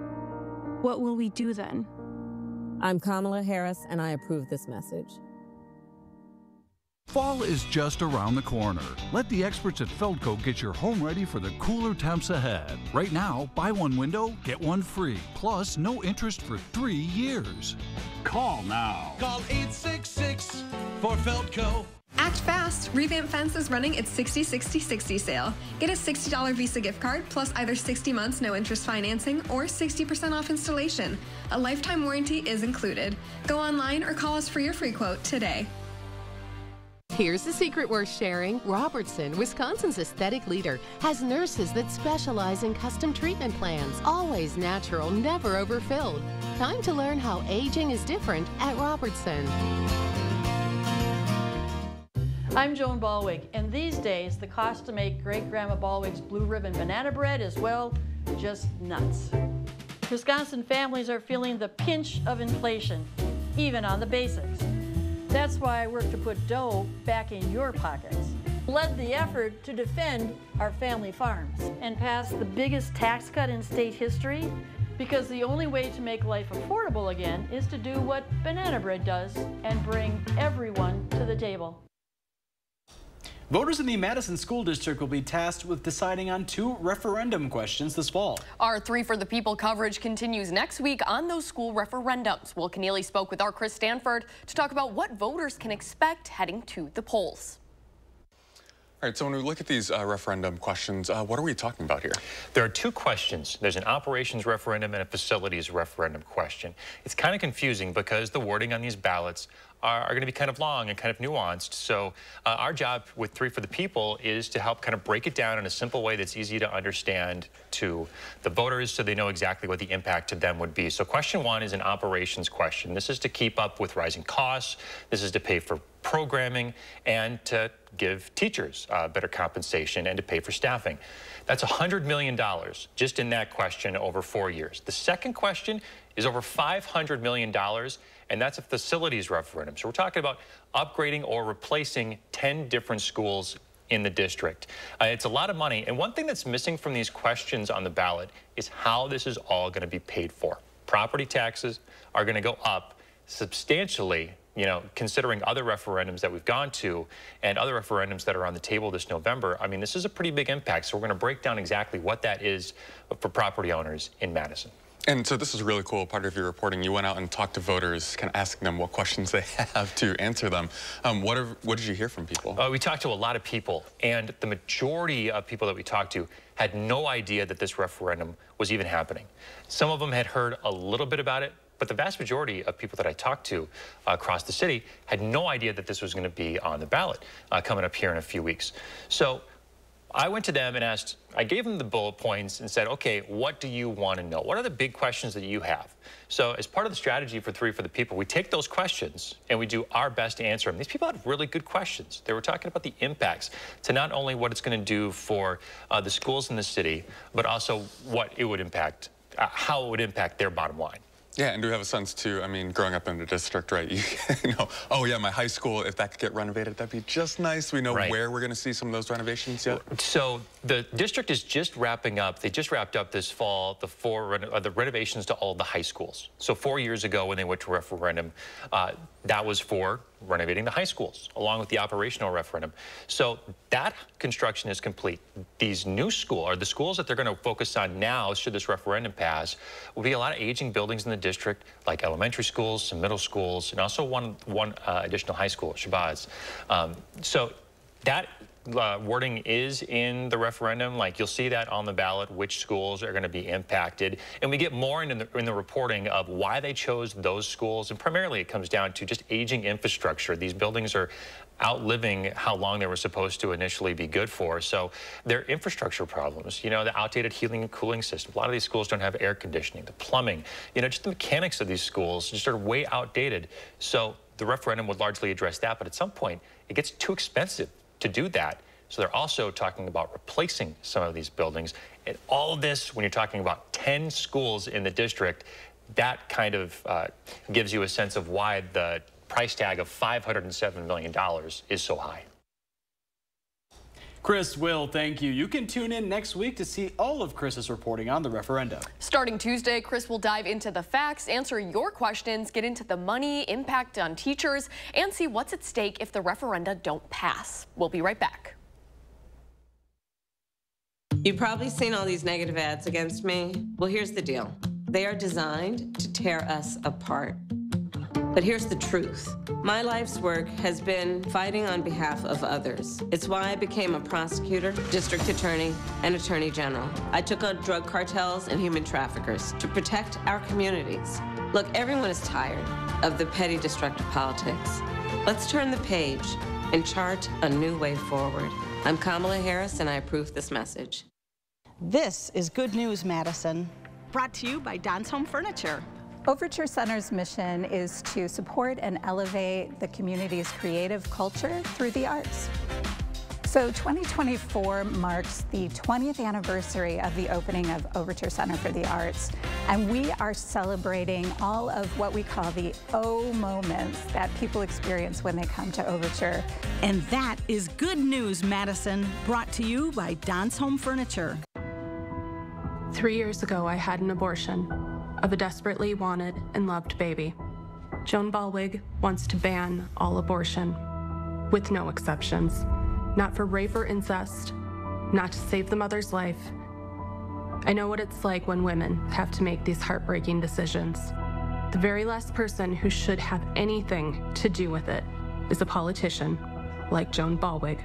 Speaker 8: What will we do then?
Speaker 9: I'm Kamala Harris, and I approve this message.
Speaker 16: Fall is just around the corner. Let the experts at Feldco get your home ready for the cooler temps ahead. Right now, buy one window, get one free. Plus, no interest for 3 years.
Speaker 24: Call now.
Speaker 17: Call 866 for Feldco.
Speaker 18: Act fast! Revamp Fence is running its 60-60-60 sale. Get a $60 Visa gift card plus either 60 months no interest financing or 60% off installation. A lifetime warranty is included. Go online or call us for your free quote today.
Speaker 19: Here's the secret worth sharing. Robertson, Wisconsin's aesthetic leader, has nurses that specialize in custom treatment plans. Always natural, never overfilled. Time to learn how aging is different at Robertson.
Speaker 20: I'm Joan Balwig, and these days the cost to make Great-Grandma Balwig's blue ribbon banana bread is, well, just nuts. Wisconsin families are feeling the pinch of inflation, even on the basics. That's why I work to put dough back in your pockets. Led the effort to defend our family farms and pass the biggest tax cut in state history, because the only way to make life affordable again is to do what banana bread does and bring everyone to the table.
Speaker 2: Voters in the Madison School District will be tasked with deciding on 2 referendum questions this fall.
Speaker 1: Our 3 for the People coverage continues next week on those school referendums. Will Keneally spoke with our Chris Stanford to talk about what voters can expect heading to the polls.
Speaker 22: All right, so when we look at these referendum questions, what are we talking about here?
Speaker 30: There are 2 questions. There's an operations referendum and a facilities referendum question. It's kind of confusing because the wording on these ballots are going to be kind of long and kind of nuanced. So our job with 3 for the People is to help kind of break it down in a simple way that's easy to understand to the voters so they know exactly what the impact to them would be. So question 1 is an operations question. This is to keep up with rising costs. This is to pay for programming and to give teachers better compensation and to pay for staffing. That's $100 million just in that question over 4 years. The second question is over $500 million, and that's a facilities referendum. So we're talking about upgrading or replacing 10 different schools in the district. It's a lot of money, and one thing that's missing from these questions on the ballot is how this is all going to be paid for. Property taxes are going to go up substantially, you know, considering other referendums that we've gone to and other referendums that are on the table this November. I mean, this is a pretty big impact, so we're going to break down exactly what that is for property owners in Madison.
Speaker 22: And so this is really cool. Part of your reporting, you went out and talked to voters, kind of asking them what questions they have to answer them. What did you hear from people?
Speaker 30: We talked to a lot of people, and the majority of people that we talked to had no idea that this referendum was even happening. Some of them had heard a little bit about it, but the vast majority of people that I talked to across the city had no idea that this was going to be on the ballot coming up here in a few weeks. So I went to them and asked, I gave them the bullet points and said, okay, what do you want to know? What are the big questions that you have? So as part of the strategy for 3 for the People, we take those questions and we do our best to answer them. These people had really good questions. They were talking about the impacts to not only what it's going to do for the schools in the city, but also what it would impact, how it would impact their bottom line.
Speaker 22: Yeah, and do we have a sense too, I mean, growing up in the district, right, you know, oh yeah, my high school, if that could get renovated, that'd be just nice. We know where we're going to see some of those renovations yet?
Speaker 30: So the district is just wrapping up, they just wrapped up this fall the renovations to all the high schools. So 4 years ago when they went to referendum, that was for renovating the high schools, along with the operational referendum. So that construction is complete. These new schools, or the schools that they're going to focus on now, should this referendum pass, will be a lot of aging buildings in the district, like elementary schools, some middle schools, and also one additional high school, Shabazz. So that wording is in the referendum. Like, you'll see that on the ballot, which schools are going to be impacted. And we get more in the reporting of why they chose those schools. And primarily it comes down to just aging infrastructure. These buildings are outliving how long they were supposed to initially be good for. So they're infrastructure problems. You know, the outdated heating and cooling system. A lot of these schools don't have air conditioning, the plumbing, you know, just the mechanics of these schools just are way outdated. So the referendum would largely address that. But at some point, it gets too expensive to do that. So they're also talking about replacing some of these buildings. And all of this, when you're talking about 10 schools in the district, that kind of gives you a sense of why the price tag of $507 million is so high.
Speaker 2: Chris, Will, thank you. You can tune in next week to see all of Chris's reporting on the referendum.
Speaker 1: Starting Tuesday, Chris will dive into the facts, answer your questions, get into the money, impact on teachers, and see what's at stake if the referenda don't pass. We'll be right back.
Speaker 3: You've probably seen all these negative ads against me. Well, here's the deal. They are designed to tear us apart. But here's the truth. My life's work has been fighting on behalf of others. It's why I became a prosecutor, district attorney, and attorney general. I took on drug cartels and human traffickers to protect our communities. Look, everyone is tired of the petty, destructive politics. Let's turn the page and chart a new way forward. I'm Kamala Harris, and I approve this message.
Speaker 5: This is Good News, Madison, brought to you by Don's Home Furniture.
Speaker 6: Overture Center's mission is to support and elevate the community's creative culture through the arts. So 2024 marks the 20th anniversary of the opening of Overture Center for the Arts, and we are celebrating all of what we call the O moments that people experience when they come to Overture.
Speaker 5: And that is Good News, Madison, brought to you by Don's Home Furniture.
Speaker 8: 3 years ago, I had an abortion of a desperately wanted and loved baby. Joan Ballwig wants to ban all abortion, with no exceptions. Not for rape or incest, not to save the mother's life. I know what it's like when women have to make these heartbreaking decisions. The very last person who should have anything to do with it is a politician like Joan Ballwig.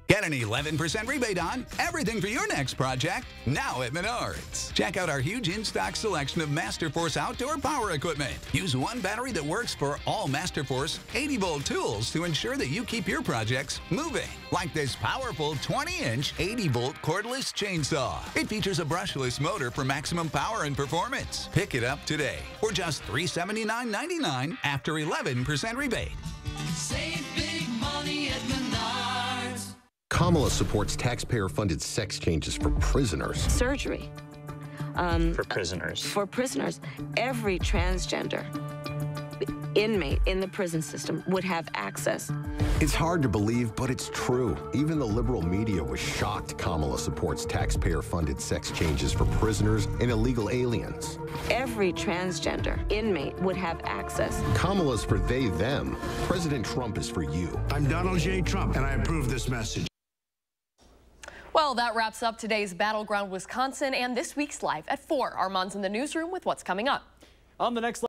Speaker 7: Get an 11% rebate on everything for your next project now at Menards. Check out our huge in-stock selection of Masterforce outdoor power equipment. Use one battery that works for all Masterforce 80-volt tools to ensure that you keep your projects moving. Like this powerful 20-inch 80-volt cordless chainsaw. It features a brushless motor for maximum power and performance. Pick it up today for just $379.99 after 11% rebate.
Speaker 17: Save big money at Menards.
Speaker 11: Kamala supports taxpayer-funded sex changes for prisoners.
Speaker 3: Surgery.
Speaker 11: For prisoners.
Speaker 3: For prisoners. Every transgender inmate in the prison system would have access.
Speaker 11: It's hard to believe, but it's true. Even the liberal media was shocked Kamala supports taxpayer-funded sex changes for prisoners and illegal aliens.
Speaker 3: Every transgender inmate would have access.
Speaker 11: Kamala's for they, them. President Trump is for you.
Speaker 24: I'm Donald J. Trump, and I approve this message.
Speaker 1: Well, that wraps up today's Battleground Wisconsin and this week's Live at 4. Armand's in the newsroom with what's coming up.
Speaker 2: On the next